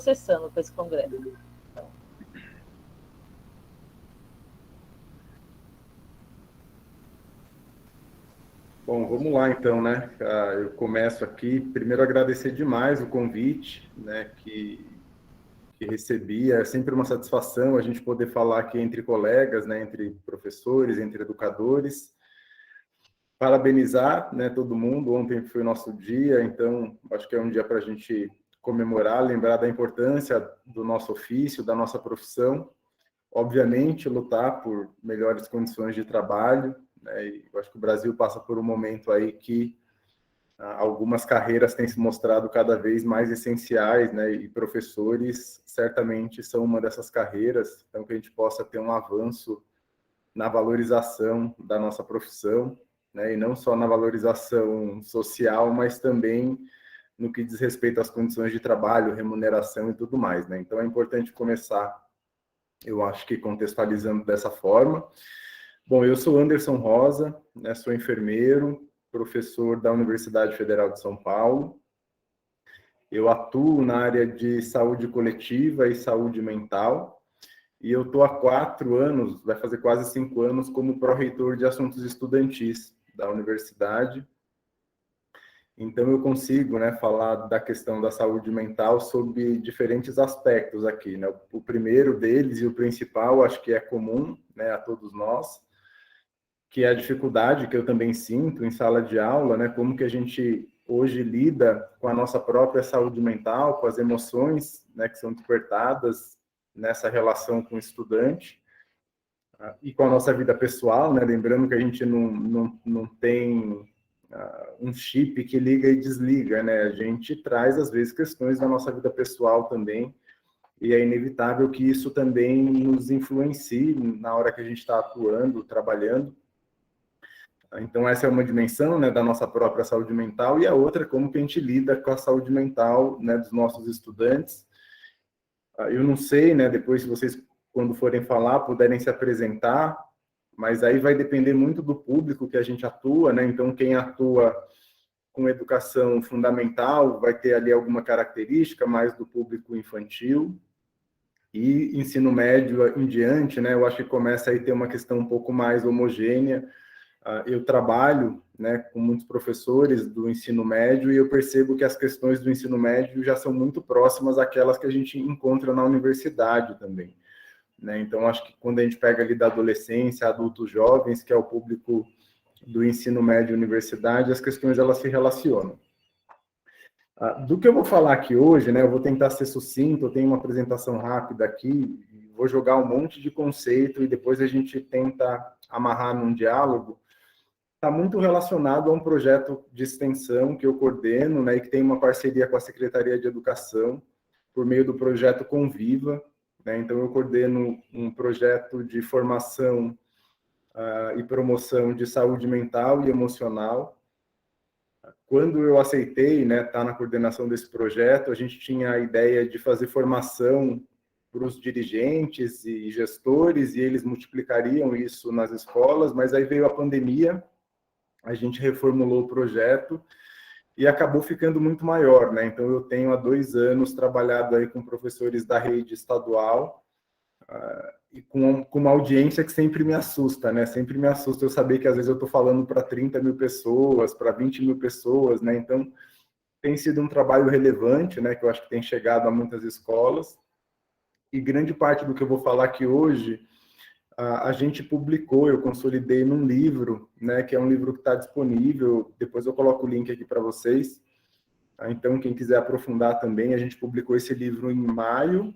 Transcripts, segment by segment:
processando com esse congresso. Bom, vamos lá então, né? Eu começo aqui. Primeiro, agradecer demais o convite, né, que recebi. É sempre uma satisfação a gente poder falar aqui entre colegas, né, entre professores, entre educadores. Parabenizar, né, todo mundo. Ontem foi o nosso dia, então acho que é um dia para a gente comemorar, lembrar da importância do nosso ofício, da nossa profissão. Obviamente, lutar por melhores condições de trabalho, né? E eu acho que o Brasil passa por um momento aí que algumas carreiras têm se mostrado cada vez mais essenciais, né? E professores certamente são uma dessas carreiras, então que a gente possa ter um avanço na valorização da nossa profissão, né? E não só na valorização social, mas também no que diz respeito às condições de trabalho, remuneração e tudo mais, né? Então é importante começar, eu acho que contextualizando dessa forma. Bom, eu sou Anderson Rosa, né, sou enfermeiro, professor da Universidade Federal de São Paulo. Eu atuo na área de saúde coletiva e saúde mental, e eu estou há 4 anos, vai fazer quase 5 anos, como pró-reitor de assuntos estudantis da universidade. Então, eu consigo, né, falar da questão da saúde mental sob diferentes aspectos aqui, né? O primeiro deles e o principal, acho que é comum, né, a todos nós, que é a dificuldade que eu também sinto em sala de aula, né? Como que a gente hoje lida com a nossa própria saúde mental, com as emoções, né, que são despertadas nessa relação com o estudante, e com a nossa vida pessoal, né? Lembrando que a gente não tem um chip que liga e desliga, né? A gente traz, às vezes, questões da nossa vida pessoal também, e é inevitável que isso também nos influencie na hora que a gente está atuando, trabalhando. Então, essa é uma dimensão, né, da nossa própria saúde mental, e a outra é como que a gente lida com a saúde mental, né, dos nossos estudantes. Eu não sei, né, depois se vocês, quando forem falar, puderem se apresentar, mas aí vai depender muito do público que a gente atua, né? Então, quem atua com educação fundamental vai ter ali alguma característica mais do público infantil, e ensino médio em diante, né? Eu acho que começa aí a ter uma questão um pouco mais homogênea. Eu trabalho, né, com muitos professores do ensino médio e eu percebo que as questões do ensino médio já são muito próximas àquelas que a gente encontra na universidade também, né? Então, acho que quando a gente pega ali da adolescência, adultos jovens, que é o público do ensino médio e universidade, as questões elas se relacionam. Do que eu vou falar aqui hoje, né, eu vou tentar ser sucinto, eu tenho uma apresentação rápida aqui, vou jogar um monte de conceito e depois a gente tenta amarrar num diálogo. Está muito relacionado a um projeto de extensão que eu coordeno, né, e que tem uma parceria com a Secretaria de Educação, por meio do projeto Conviva, né? Então, eu coordeno um projeto de formação e promoção de saúde mental e emocional. Quando eu aceitei, né, estar na coordenação desse projeto, a gente tinha a ideia de fazer formação para os dirigentes e gestores, e eles multiplicariam isso nas escolas, mas aí veio a pandemia, a gente reformulou o projeto e acabou ficando muito maior, né? Então, eu tenho há 2 anos trabalhado aí com professores da rede estadual, e com uma audiência que sempre me assusta, né? Sempre me assusta eu saber que às vezes eu estou falando para 30 mil pessoas, para 20 mil pessoas, né? Então, tem sido um trabalho relevante, né? Que eu acho que tem chegado a muitas escolas. E grande parte do que eu vou falar aqui hoje, a gente publicou, eu consolidei num livro, né? Que é um livro que está disponível. Depois eu coloco o link aqui para vocês. Então, quem quiser aprofundar também, a gente publicou esse livro em maio.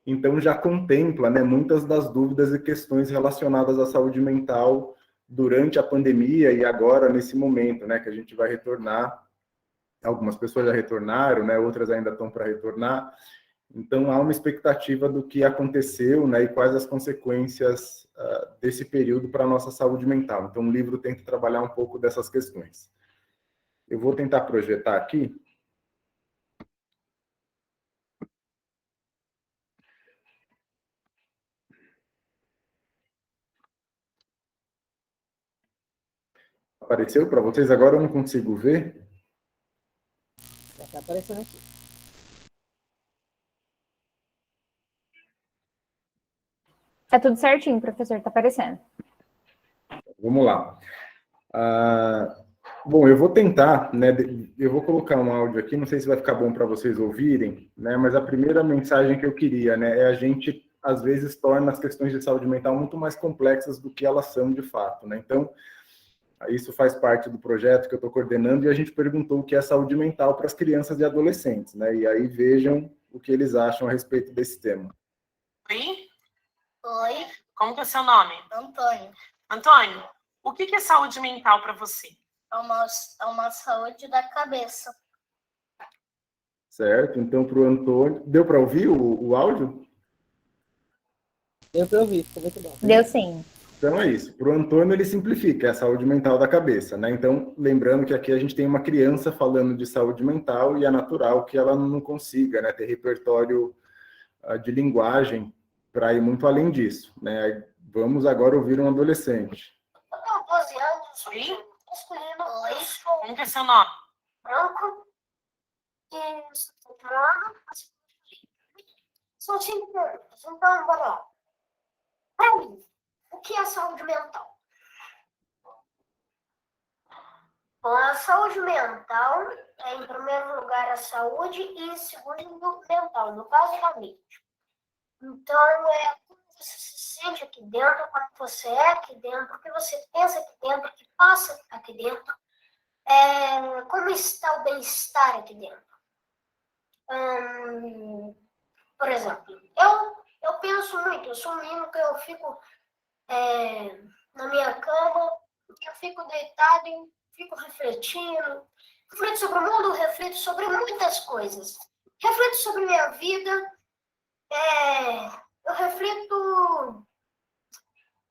Então, já contempla, né, muitas das dúvidas e questões relacionadas à saúde mental durante a pandemia e agora, nesse momento, né, que a gente vai retornar. Algumas pessoas já retornaram, né, outras ainda estão para retornar. Então, há uma expectativa do que aconteceu, né, e quais as consequências desse período para a nossa saúde mental. Então, o livro tenta trabalhar um pouco dessas questões. Eu vou tentar projetar aqui. Apareceu para vocês? Agora eu não consigo ver. Já está aparecendo aqui. Tá tudo certinho, professor, tá aparecendo. Vamos lá. Bom, eu vou tentar, né? Eu vou colocar um áudio aqui, não sei se vai ficar bom para vocês ouvirem, né? Mas a primeira mensagem que eu queria, né, é a gente às vezes torna as questões de saúde mental muito mais complexas do que elas são de fato, né? Então, isso faz parte do projeto que eu estou coordenando e a gente perguntou o que é saúde mental para as crianças e adolescentes, né? E aí vejam o que eles acham a respeito desse tema. Oi? Oi, Como que é seu nome? Antônio. Antônio, o que é saúde mental para você? É uma saúde da cabeça. Certo? Então, para o Antônio... Deu para ouvir o áudio? Deu para ouvir, ficou muito bom. Deu sim. Então é isso. Para o Antônio, ele simplifica, é a saúde mental da cabeça, né? Então, lembrando que aqui a gente tem uma criança falando de saúde mental e é natural que ela não consiga, né, ter repertório de linguagem para ir muito além disso, né? Vamos agora ouvir um adolescente. Eu tenho 12 anos. Oi? Escolhendo. Oi, sou Como que é seu nome? branco. E sou plano. São 5 perguntas. Então, bora lá. Para mim, o que é saúde mental? Bom, a saúde mental é, em primeiro lugar, a saúde e, em segundo, mental, no caso da mente. Então, é como você se sente aqui dentro, como você é aqui dentro, o que você pensa aqui dentro, o que passa aqui dentro, como está o bem-estar aqui dentro. Por exemplo, eu penso muito, eu sou um menino que eu fico na minha cama, eu fico deitado e fico refletindo sobre o mundo, reflito sobre muitas coisas. Reflito sobre minha vida, eu reflito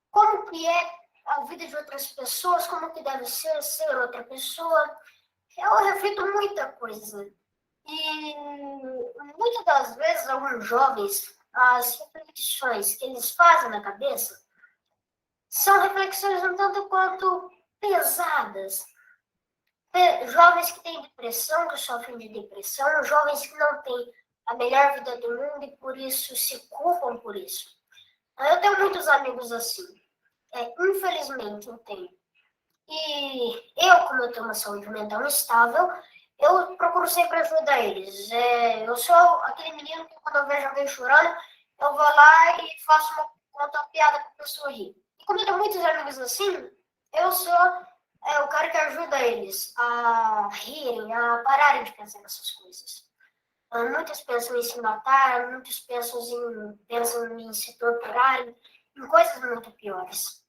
como que é a vida de outras pessoas, como que deve ser outra pessoa. Eu reflito muita coisa. E muitas das vezes, alguns jovens, as reflexões que eles fazem na cabeça são reflexões um tanto quanto pesadas. Jovens que têm depressão, que sofrem de depressão, jovens que não têm a melhor vida do mundo e por isso se culpam por isso. Eu tenho muitos amigos assim. Infelizmente, eu tenho. E eu, como eu tenho uma saúde mental instável, eu procuro sempre ajudar eles. Eu sou aquele menino que, quando eu vejo alguém chorando, eu vou lá e faço uma piada para a pessoa rir. E como eu tenho muitos amigos assim, eu sou o cara que ajuda eles a rirem, a pararem de pensar nessas coisas. Muitos pensam em se matar, muitos pensam em se torturarem, em coisas muito piores.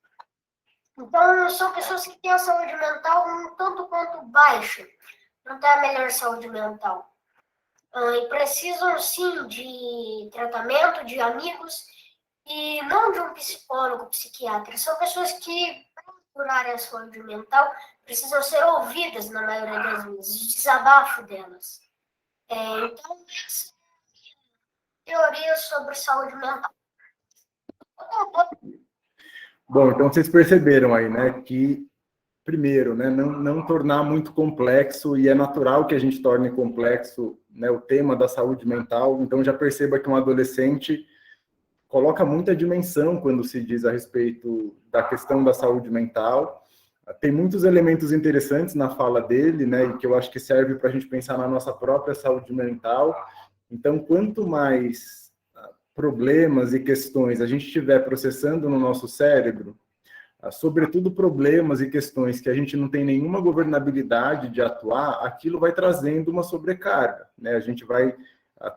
Então, são pessoas que têm a saúde mental um tanto quanto baixa, não têm a melhor saúde mental. E precisam, sim, de tratamento, de amigos, e não de um psicólogo, psiquiatra. São pessoas que, para curarem a saúde mental, precisam ser ouvidas, na maioria das vezes, o desabafo delas. Então, essa é a teoria sobre saúde mental. Bom, então vocês perceberam aí, né, que, primeiro, né, não tornar muito complexo, e é natural que a gente torne complexo, né, o tema da saúde mental. Então já perceba que um adolescente coloca muita dimensão quando se diz a respeito da questão da saúde mental. Tem muitos elementos interessantes na fala dele, né, e que eu acho que serve para a gente pensar na nossa própria saúde mental. Então, quanto mais problemas e questões a gente estiver processando no nosso cérebro, sobretudo problemas e questões que a gente não tem nenhuma governabilidade de atuar, aquilo vai trazendo uma sobrecarga, né? A gente vai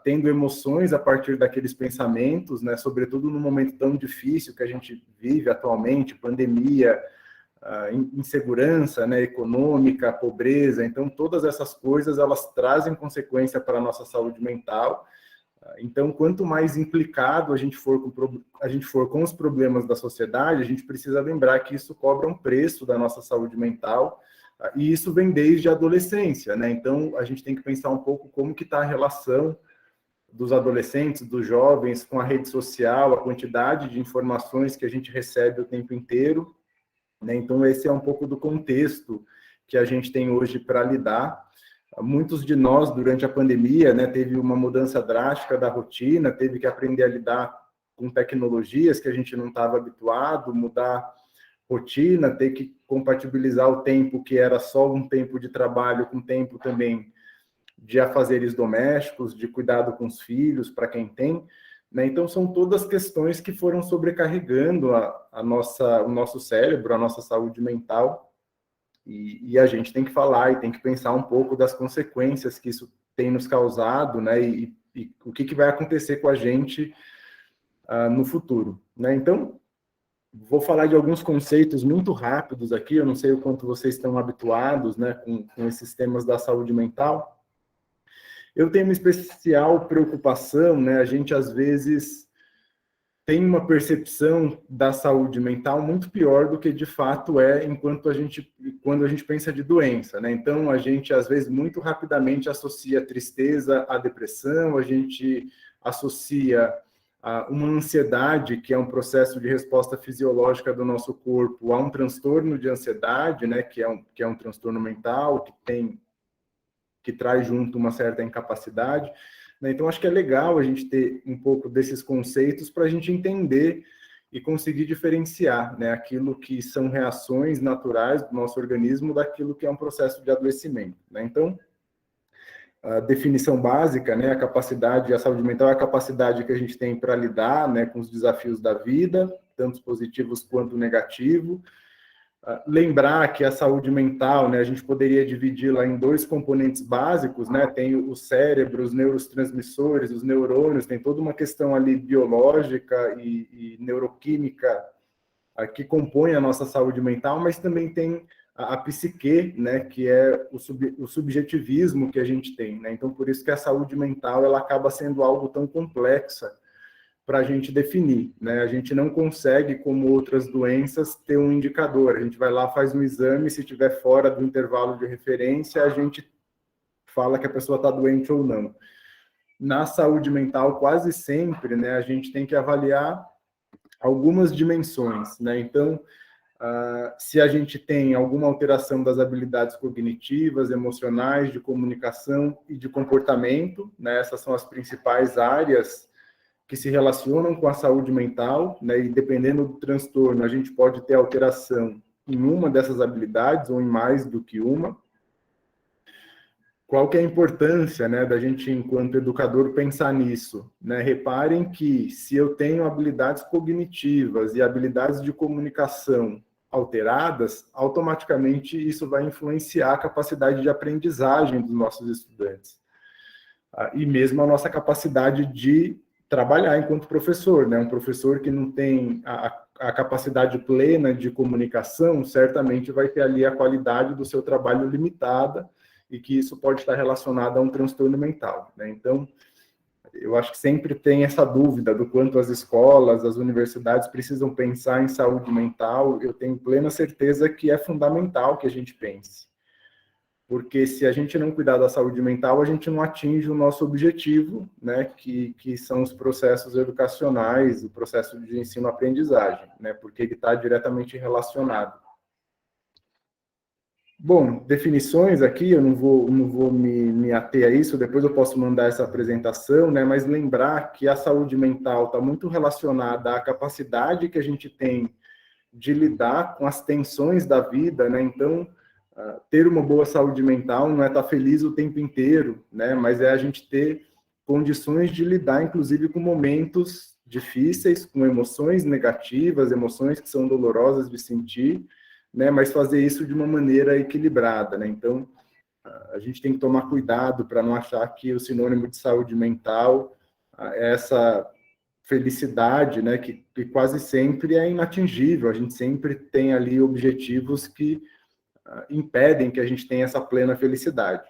tendo emoções a partir daqueles pensamentos, né? Sobretudo num momento tão difícil que a gente vive atualmente, pandemia, insegurança, né, econômica, pobreza. Então, todas essas coisas, elas trazem consequência para a nossa saúde mental. Então, quanto mais implicado a gente for com os problemas da sociedade, a gente precisa lembrar que isso cobra um preço da nossa saúde mental, e isso vem desde a adolescência, né? Então, a gente tem que pensar um pouco como que está a relação dos adolescentes, dos jovens, com a rede social, a quantidade de informações que a gente recebe o tempo inteiro, né? Então, esse é um pouco do contexto que a gente tem hoje para lidar. Muitos de nós, durante a pandemia, né, teve uma mudança drástica da rotina, teve que aprender a lidar com tecnologias que a gente não estava habituado, mudar rotina, ter que compatibilizar o tempo que era só um tempo de trabalho com tempo também de afazeres domésticos, de cuidado com os filhos, para quem tem, né? Então, são todas questões que foram sobrecarregando o nosso cérebro, a nossa saúde mental, e a gente tem que falar e tem que pensar um pouco das consequências que isso tem nos causado, né? E o que vai acontecer com a gente no futuro, né? Então, vou falar de alguns conceitos muito rápidos aqui, eu não sei o quanto vocês estão habituados, né, com esses temas da saúde mental. Eu tenho uma especial preocupação, né? A gente, às vezes, tem uma percepção da saúde mental muito pior do que, de fato, é quando a gente pensa de doença, né? Então, a gente, às vezes, muito rapidamente associa tristeza à depressão, a gente associa uma ansiedade, que é um processo de resposta fisiológica do nosso corpo, a um transtorno de ansiedade, né? Que é um transtorno mental, que traz junto uma certa incapacidade, né? Então, acho que é legal a gente ter um pouco desses conceitos para a gente entender e conseguir diferenciar, né, aquilo que são reações naturais do nosso organismo daquilo que é um processo de adoecimento, né? Então, a definição básica, né, a saúde mental é a capacidade que a gente tem para lidar, né, com os desafios da vida, tanto positivos quanto negativos. Lembrar que a saúde mental, né, a gente poderia dividi-la em dois componentes básicos, né? Tem o cérebro, os neurotransmissores, os neurônios, tem toda uma questão ali biológica e neuroquímica que compõe a nossa saúde mental, mas também tem a psique, né, que é o subjetivismo que a gente tem, né? Então, por isso que a saúde mental ela acaba sendo algo tão complexa para a gente definir, né? A gente não consegue, como outras doenças, ter um indicador. A gente vai lá, faz um exame, se estiver fora do intervalo de referência, a gente fala que a pessoa está doente ou não. Na saúde mental, quase sempre, né, a gente tem que avaliar algumas dimensões, né? Então, se a gente tem alguma alteração das habilidades cognitivas, emocionais, de comunicação e de comportamento, né? Essas são as principais áreas que se relacionam com a saúde mental, né? E dependendo do transtorno, a gente pode ter alteração em uma dessas habilidades ou em mais do que uma. Qual que é a importância, né, da gente, enquanto educador, pensar nisso, né? Reparem que se eu tenho habilidades cognitivas e habilidades de comunicação alteradas, automaticamente isso vai influenciar a capacidade de aprendizagem dos nossos estudantes. E mesmo a nossa capacidade de trabalhar enquanto professor, né? Um professor que não tem a capacidade plena de comunicação, certamente vai ter ali a qualidade do seu trabalho limitada e que isso pode estar relacionado a um transtorno mental, né? Então, eu acho que sempre tem essa dúvida do quanto as escolas, as universidades precisam pensar em saúde mental. Eu tenho plena certeza que é fundamental que a gente pense. Porque se a gente não cuidar da saúde mental, a gente não atinge o nosso objetivo, né, que são os processos educacionais, o processo de ensino-aprendizagem, né, porque ele está diretamente relacionado. Bom, definições aqui, eu não vou me ater a isso, depois eu posso mandar essa apresentação, né, mas lembrar que a saúde mental está muito relacionada à capacidade que a gente tem de lidar com as tensões da vida, né, então ter uma boa saúde mental não é estar feliz o tempo inteiro, né? Mas é a gente ter condições de lidar, inclusive, com momentos difíceis, com emoções negativas, emoções que são dolorosas de sentir, né? Mas fazer isso de uma maneira equilibrada, né? Então, a gente tem que tomar cuidado para não achar que o sinônimo de saúde mental é essa felicidade, né? Que quase sempre é inatingível. A gente sempre tem ali objetivos que impedem que a gente tenha essa plena felicidade.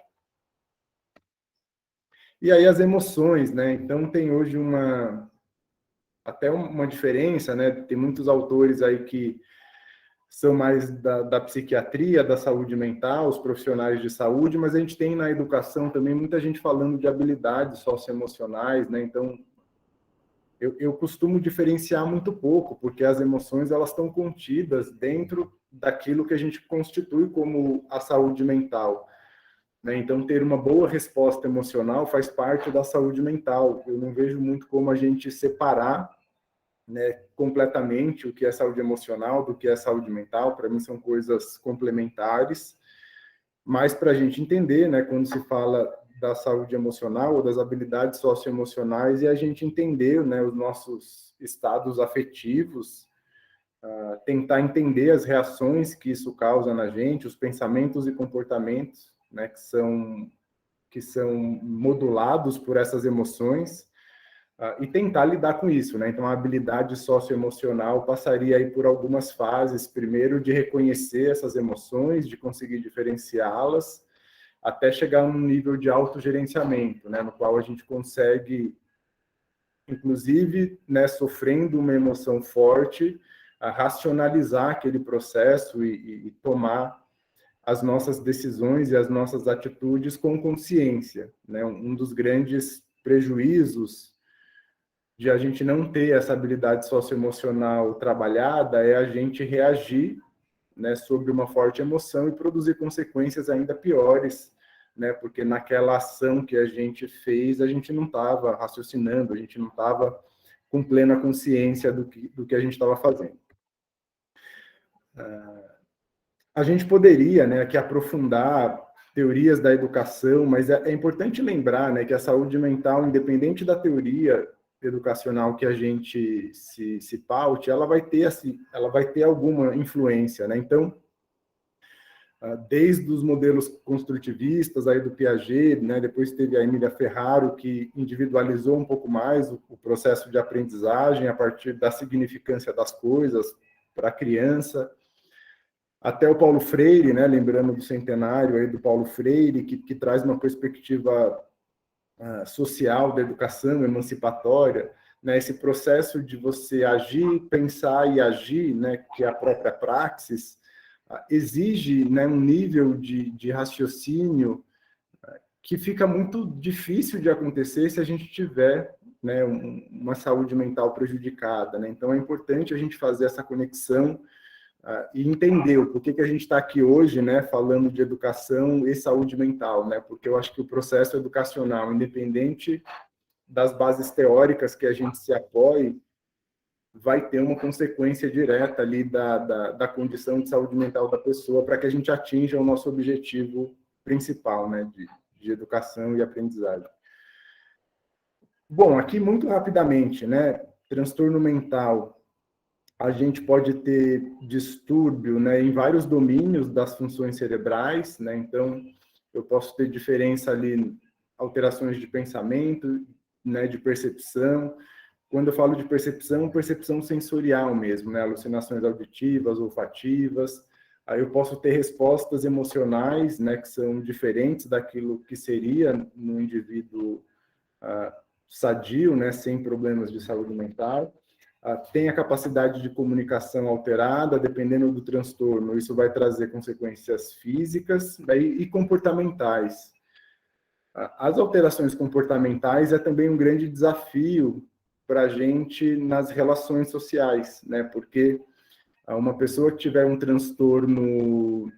E aí as emoções, né? Então tem hoje até uma diferença, né? Tem muitos autores aí que são mais da psiquiatria, da saúde mental, os profissionais de saúde, mas a gente tem na educação também muita gente falando de habilidades socioemocionais, né? Então eu costumo diferenciar muito pouco, porque as emoções elas estão contidas dentro daquilo que a gente constitui como a saúde mental, né? Então, ter uma boa resposta emocional faz parte da saúde mental. Eu não vejo muito como a gente separar né, completamente o que é saúde emocional do que é saúde mental. Para mim são coisas complementares, mas para a gente entender, né, quando se fala da saúde emocional ou das habilidades socioemocionais, e a gente entender, né, os nossos estados afetivos, tentar entender as reações que isso causa na gente, os pensamentos e comportamentos, né, que são modulados por essas emoções, e tentar lidar com isso, né? Então, a habilidade socioemocional passaria aí por algumas fases, primeiro de reconhecer essas emoções, de conseguir diferenciá-las, até chegar a um nível de autogerenciamento, né, no qual a gente consegue, inclusive, né, sofrendo uma emoção forte, a racionalizar aquele processo e tomar as nossas decisões e as nossas atitudes com consciência, né? Um dos grandes prejuízos de a gente não ter essa habilidade socioemocional trabalhada é a gente reagir, né, sobre uma forte emoção e produzir consequências ainda piores, né, porque naquela ação que a gente fez, a gente não estava raciocinando, a gente não estava com plena consciência do que a gente estava fazendo. A gente poderia, né, aqui aprofundar teorias da educação, mas é importante lembrar, né, que a saúde mental, independente da teoria educacional que a gente se paute, ela vai ter alguma influência, né? Então, desde os modelos construtivistas aí do Piaget, né, depois teve a Emília Ferraro, que individualizou um pouco mais o processo de aprendizagem a partir da significância das coisas para a criança, até o Paulo Freire, né, lembrando do centenário aí do Paulo Freire, que traz uma perspectiva social da educação emancipatória, né, esse processo de você agir, pensar e agir, né, que é a própria praxis, exige, né, um nível de raciocínio que fica muito difícil de acontecer se a gente tiver, né, uma saúde mental prejudicada, né? Então é importante a gente fazer essa conexão e entender o porquê que a gente está aqui hoje, né, falando de educação e saúde mental, né? Porque eu acho que o processo educacional, independente das bases teóricas que a gente se apoie, vai ter uma consequência direta ali da condição de saúde mental da pessoa para que a gente atinja o nosso objetivo principal, né, de educação e aprendizagem. Bom, aqui muito rapidamente, né, transtorno mental, a gente pode ter distúrbio, né, em vários domínios das funções cerebrais, né? Então, eu posso ter diferença ali, alterações de pensamento, né, de percepção. Quando eu falo de percepção, percepção sensorial mesmo, né, alucinações auditivas, olfativas. Aí eu posso ter respostas emocionais, né, que são diferentes daquilo que seria no indivíduo sadio, né, sem problemas de saúde mental. Tem a capacidade de comunicação alterada, dependendo do transtorno, isso vai trazer consequências físicas e comportamentais. As alterações comportamentais é também um grande desafio para a gente nas relações sociais, né? Porque uma pessoa que tiver um transtorno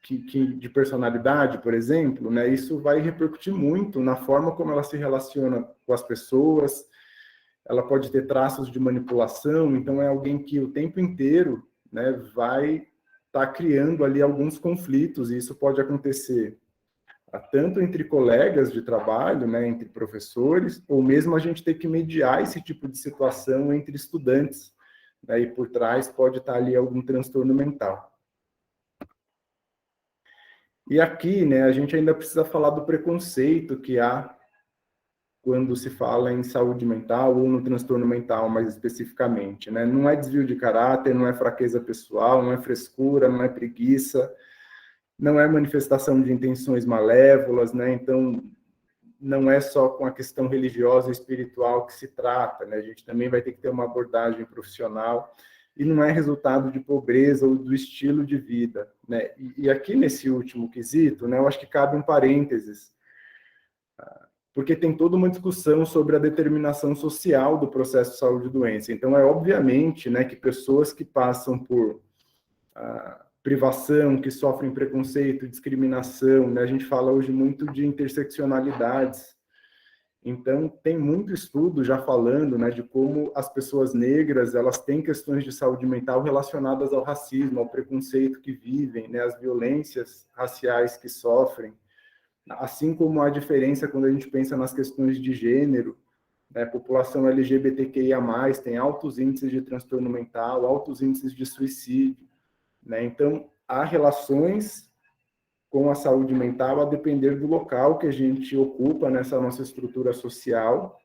de personalidade, por exemplo, né, isso vai repercutir muito na forma como ela se relaciona com as pessoas. Ela pode ter traços de manipulação, então é alguém que o tempo inteiro, né, vai estar criando ali alguns conflitos, e isso pode acontecer tanto entre colegas de trabalho, né, entre professores, ou mesmo a gente ter que mediar esse tipo de situação entre estudantes, né, e por trás pode estar ali algum transtorno mental. E aqui, né, a gente ainda precisa falar do preconceito que há quando se fala em saúde mental ou no transtorno mental, mais especificamente, né? Não é desvio de caráter, não é fraqueza pessoal, não é frescura, não é preguiça, não é manifestação de intenções malévolas, né? Então, não é só com a questão religiosa e espiritual que se trata, né? A gente também vai ter que ter uma abordagem profissional, e não é resultado de pobreza ou do estilo de vida, né? E aqui nesse último quesito, né, eu acho que cabe um parênteses, porque tem toda uma discussão sobre a determinação social do processo de saúde e doença. Então, é obviamente, né, que pessoas que passam por privação, que sofrem preconceito, discriminação, né, a gente fala hoje muito de interseccionalidades, Então, tem muito estudo já falando, né, de como as pessoas negras, elas têm questões de saúde mental relacionadas ao racismo, ao preconceito que vivem, né, às violências raciais que sofrem, assim como há diferença quando a gente pensa nas questões de gênero, né, a população LGBTQIA+, tem altos índices de transtorno mental, altos índices de suicídio, né, então, há relações com a saúde mental a depender do local que a gente ocupa nessa nossa estrutura social,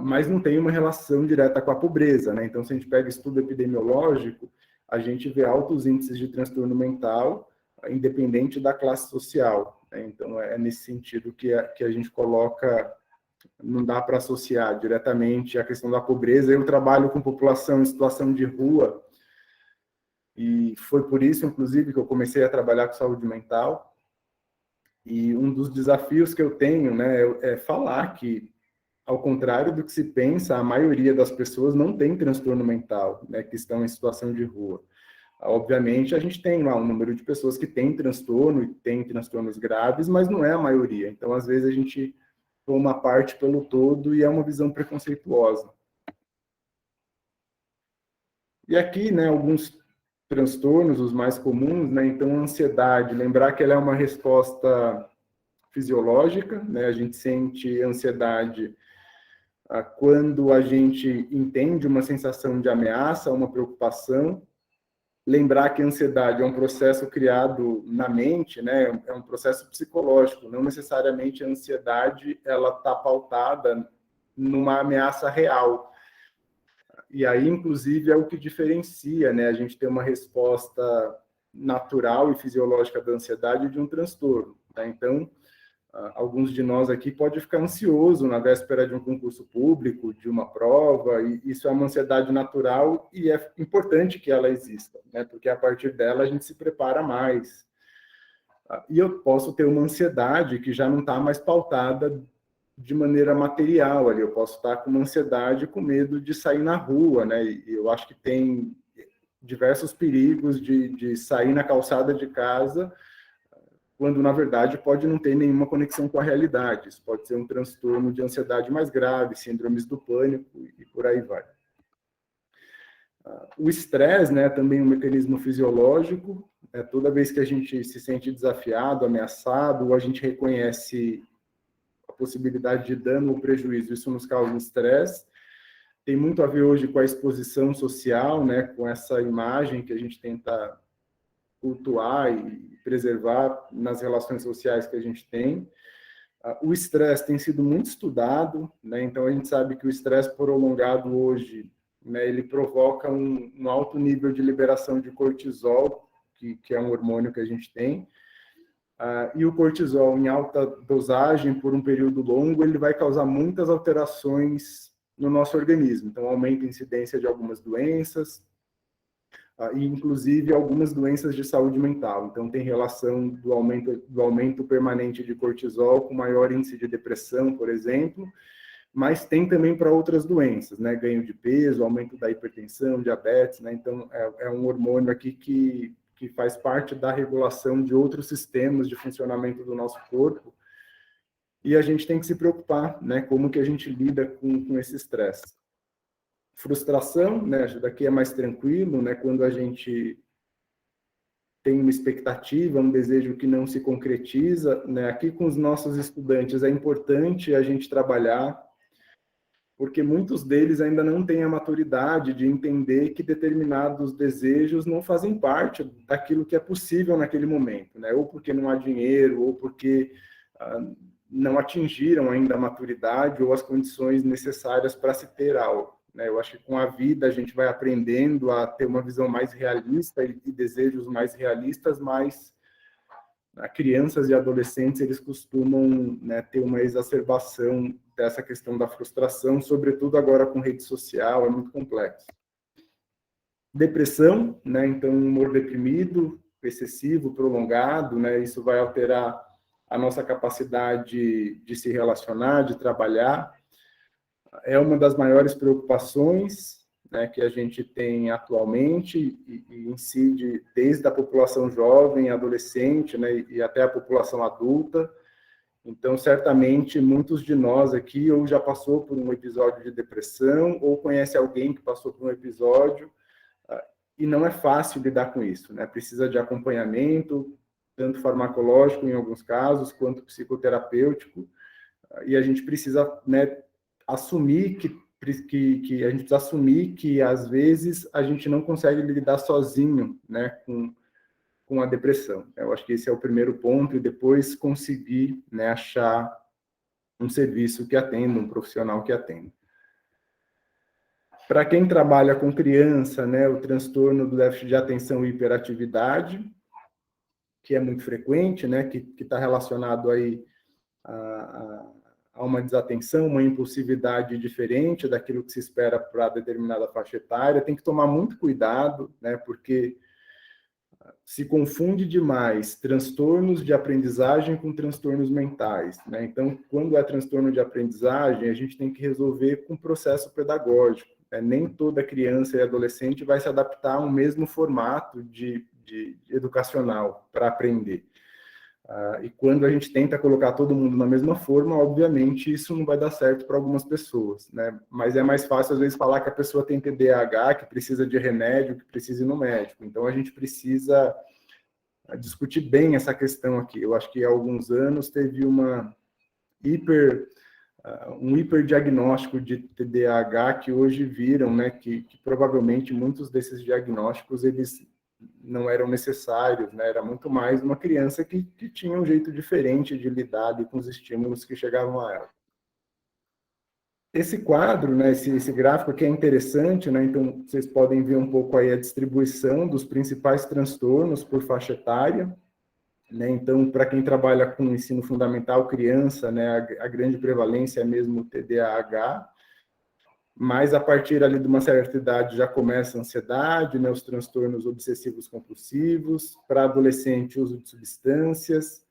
mas não tem uma relação direta com a pobreza, né? Então, se a gente pega estudo epidemiológico, a gente vê altos índices de transtorno mental, independente da classe social, né? Então, é nesse sentido que a gente coloca, não dá para associar diretamente a questão da pobreza. Eu trabalho com população em situação de rua, e foi por isso, inclusive, que eu comecei a trabalhar com saúde mental. E um dos desafios que eu tenho, né, é falar que, ao contrário do que se pensa, a maioria das pessoas não tem transtorno mental, né, que estão em situação de rua. Obviamente, a gente tem lá um número de pessoas que têm transtorno e têm transtornos graves, mas não é a maioria. Então, às vezes, a gente toma parte pelo todo e é uma visão preconceituosa. E aqui, né, alguns transtornos, os mais comuns, né? Então, a ansiedade, lembrar que ela é uma resposta fisiológica, né? A gente sente ansiedade quando a gente entende uma sensação de ameaça, uma preocupação. Lembrar que a ansiedade é um processo criado na mente, né? É um processo psicológico, não necessariamente a ansiedade ela está pautada numa ameaça real. E aí, inclusive, é o que diferencia, né? A gente tem uma resposta natural e fisiológica da ansiedade de um transtorno, tá? Então, alguns de nós aqui podem ficar ansioso na véspera de um concurso público, de uma prova, e isso é uma ansiedade natural e é importante que ela exista, né? Porque a partir dela a gente se prepara mais. E eu posso ter uma ansiedade que já não está mais pautada de maneira material ali, eu posso estar com uma ansiedade, com medo de sair na rua, né? E eu acho que tem diversos perigos de sair na calçada de casa, quando na verdade pode não ter nenhuma conexão com a realidade. Isso pode ser um transtorno de ansiedade mais grave, síndromes do pânico e por aí vai. O estresse, né, também é um mecanismo fisiológico. Toda vez que a gente se sente desafiado, ameaçado, ou a gente reconhece a possibilidade de dano ou prejuízo, isso nos causa estresse. Tem muito a ver hoje com a exposição social, né, com essa imagem que a gente tenta cultuar e preservar nas relações sociais que a gente tem. O estresse tem sido muito estudado, né, então a gente sabe que o estresse prolongado hoje, né, ele provoca um alto nível de liberação de cortisol, que é um hormônio que a gente tem. E o cortisol em alta dosagem por um período longo, ele vai causar muitas alterações no nosso organismo. Então, aumenta a incidência de algumas doenças, e inclusive algumas doenças de saúde mental. Então, tem relação do aumento permanente de cortisol com maior índice de depressão, por exemplo, mas tem também para outras doenças, né? Ganho de peso, aumento da hipertensão, diabetes, né? Então, é um hormônio aqui que faz parte da regulação de outros sistemas de funcionamento do nosso corpo, e a gente tem que se preocupar, né, como que a gente lida com esse estresse. Frustração, né, daqui é mais tranquilo, né, quando a gente tem uma expectativa, um desejo que não se concretiza, né, aqui com os nossos estudantes é importante a gente trabalhar, porque muitos deles ainda não têm a maturidade de entender que determinados desejos não fazem parte daquilo que é possível naquele momento, né? Ou porque não há dinheiro, ou porque não atingiram ainda a maturidade ou as condições necessárias para se ter algo, né? Eu acho que com a vida a gente vai aprendendo a ter uma visão mais realista e desejos mais realistas, mas crianças e adolescentes, eles costumam, né, ter uma exacerbação dessa questão da frustração, sobretudo agora com rede social, é muito complexo. Depressão, né, então humor deprimido, excessivo, prolongado, né, isso vai alterar a nossa capacidade de se relacionar, de trabalhar. É uma das maiores preocupações, né, que a gente tem atualmente e incide desde a população jovem, adolescente, né, e até a população adulta. Então, certamente, muitos de nós aqui ou já passou por um episódio de depressão, ou conhece alguém que passou por um episódio, e não é fácil lidar com isso, né? Precisa de acompanhamento, tanto farmacológico em alguns casos, quanto psicoterapêutico, e a gente precisa, né, assumir que a gente precisa assumir que, às vezes, a gente não consegue lidar sozinho, né, com a depressão. Eu acho que esse é o primeiro ponto, e depois conseguir, né, achar um serviço que atenda, um profissional que atenda. Para quem trabalha com criança, né, o transtorno do déficit de atenção e hiperatividade, que é muito frequente, né, que está relacionado aí a uma desatenção, uma impulsividade diferente daquilo que se espera para determinada faixa etária, tem que tomar muito cuidado, né, porque se confunde demais transtornos de aprendizagem com transtornos mentais, né? Então, quando é transtorno de aprendizagem, a gente tem que resolver com processo pedagógico, né? Nem toda criança e adolescente vai se adaptar ao mesmo formato de educacional para aprender. E quando a gente tenta colocar todo mundo na mesma forma, obviamente isso não vai dar certo para algumas pessoas, né? Mas é mais fácil, às vezes, falar que a pessoa tem TDAH, que precisa de remédio, que precisa ir no médico. Então, a gente precisa discutir bem essa questão aqui. Eu acho que há alguns anos teve um hiperdiagnóstico de TDAH que hoje viram, né, que provavelmente muitos desses diagnósticos, eles não eram necessários, né? Era muito mais uma criança que tinha um jeito diferente de lidar com os estímulos que chegavam a ela. Esse quadro, né, esse gráfico aqui é interessante, né? Então, vocês podem ver um pouco aí a distribuição dos principais transtornos por faixa etária, né? Então, para quem trabalha com ensino fundamental, criança, né, a grande prevalência é mesmo o TDAH, mas a partir ali de uma certa idade já começa a ansiedade, né, os transtornos obsessivos compulsivos, para adolescente uso de substâncias,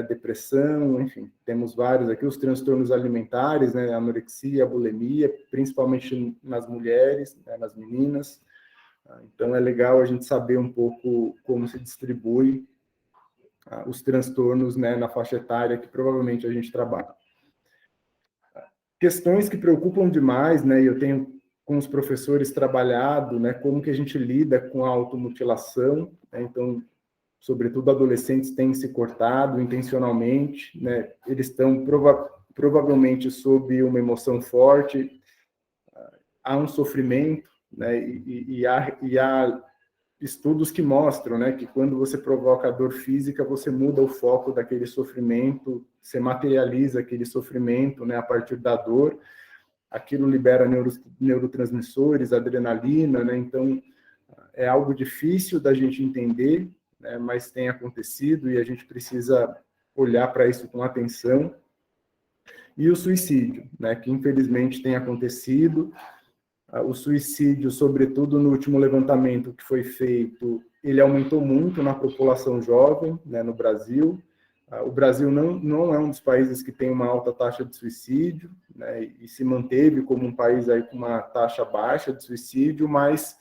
depressão, enfim, temos vários aqui, os transtornos alimentares, né, anorexia, bulimia, principalmente nas mulheres, né, nas meninas. Então é legal a gente saber um pouco como se distribui os transtornos, né, na faixa etária que provavelmente a gente trabalha. Questões que preocupam demais, né, e eu tenho com os professores trabalhado, né, como que a gente lida com a automutilação, né, então, sobretudo adolescentes têm se cortado intencionalmente, né, eles estão provavelmente sob uma emoção forte, há um sofrimento, né, e há estudos que mostram, né, que quando você provoca a dor física, você muda o foco daquele sofrimento, você materializa aquele sofrimento, né, a partir da dor, aquilo libera neurotransmissores, adrenalina, né, então é algo difícil da gente entender, né, mas tem acontecido e a gente precisa olhar para isso com atenção. E o suicídio, né, que infelizmente tem acontecido. O suicídio, sobretudo no último levantamento que foi feito, ele aumentou muito na população jovem, né, no Brasil. O Brasil não é um dos países que tem uma alta taxa de suicídio, né, e se manteve como um país aí com uma taxa baixa de suicídio, mas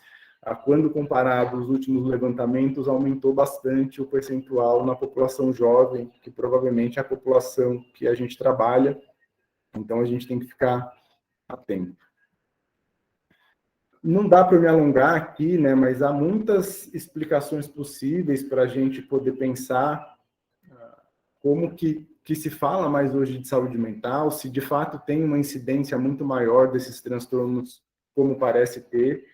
quando comparado aos últimos levantamentos, aumentou bastante o percentual na população jovem, que provavelmente é a população que a gente trabalha, então a gente tem que ficar atento. Não dá para me alongar aqui, né, mas há muitas explicações possíveis para a gente poder pensar como que se fala mais hoje de saúde mental, se de fato tem uma incidência muito maior desses transtornos, como parece ter.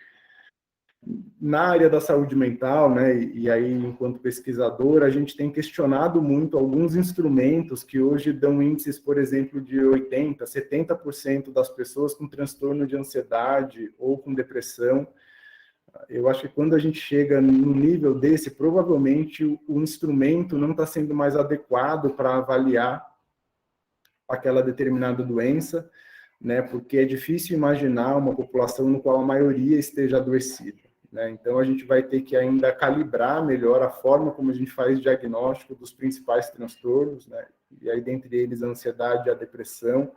Na área da saúde mental, né, e aí, enquanto pesquisador, a gente tem questionado muito alguns instrumentos que hoje dão índices, por exemplo, de 80%, 70% das pessoas com transtorno de ansiedade ou com depressão. Eu acho que quando a gente chega num nível desse, provavelmente o instrumento não está sendo mais adequado para avaliar aquela determinada doença, né, porque é difícil imaginar uma população no qual a maioria esteja adoecida. Né? Então, a gente vai ter que ainda calibrar melhor a forma como a gente faz diagnóstico dos principais transtornos, né? E aí, dentre eles, a ansiedade e a depressão.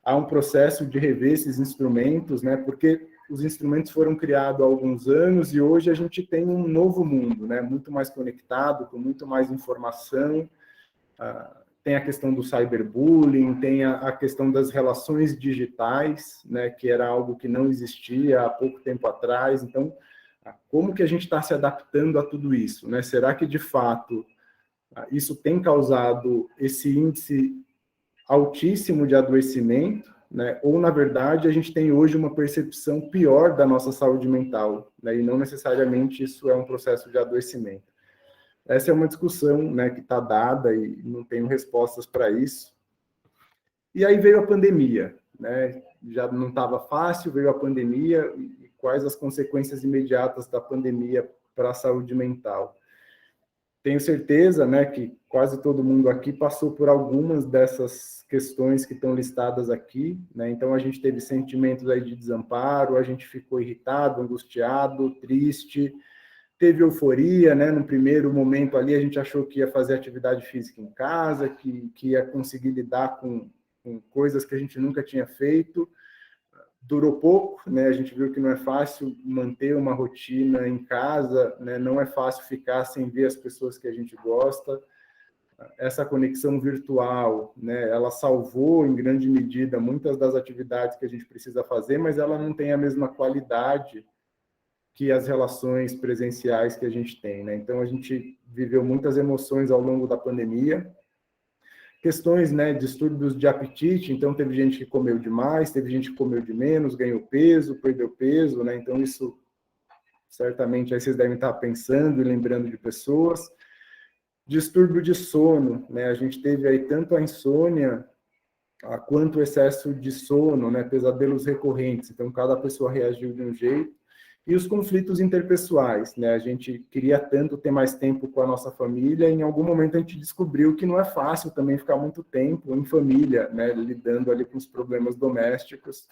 Há um processo de rever esses instrumentos, né? Porque os instrumentos foram criados há alguns anos e hoje a gente tem um novo mundo, né? Muito mais conectado, com muito mais informação. tem a questão do cyberbullying, tem a questão das relações digitais, né, que era algo que não existia há pouco tempo atrás. Então, como que a gente está se adaptando a tudo isso, né? Será que, de fato, isso tem causado esse índice altíssimo de adoecimento, né? Ou, na verdade, a gente tem hoje uma percepção pior da nossa saúde mental, né? E não necessariamente isso é um processo de adoecimento. Essa é uma discussão, né, que está dada e não tenho respostas para isso. E aí veio a pandemia, né? Já não estava fácil, veio a pandemia, e quais as consequências imediatas da pandemia para a saúde mental? Tenho certeza, né, que quase todo mundo aqui passou por algumas dessas questões que estão listadas aqui, né? Então a gente teve sentimentos aí de desamparo, a gente ficou irritado, angustiado, triste, teve euforia, né? No primeiro momento ali a gente achou que ia fazer atividade física em casa, que ia conseguir lidar com coisas que a gente nunca tinha feito. Durou pouco, né? A gente viu que não é fácil manter uma rotina em casa, né? Não é fácil ficar sem ver as pessoas que a gente gosta. Essa conexão virtual, né? Ela salvou em grande medida muitas das atividades que a gente precisa fazer, mas ela não tem a mesma qualidade que as relações presenciais que a gente tem, né? Então, a gente viveu muitas emoções ao longo da pandemia. Questões, né, distúrbios de apetite, então teve gente que comeu demais, teve gente que comeu de menos, ganhou peso, perdeu peso, né? Então, isso, certamente, aí vocês devem estar pensando e lembrando de pessoas. Distúrbio de sono, né? A gente teve aí tanto a insônia quanto o excesso de sono, né? Pesadelos recorrentes. Então, cada pessoa reagiu de um jeito. E os conflitos interpessoais, né? A gente queria tanto ter mais tempo com a nossa família, e em algum momento a gente descobriu que não é fácil também ficar muito tempo em família, né? Lidando ali com os problemas domésticos.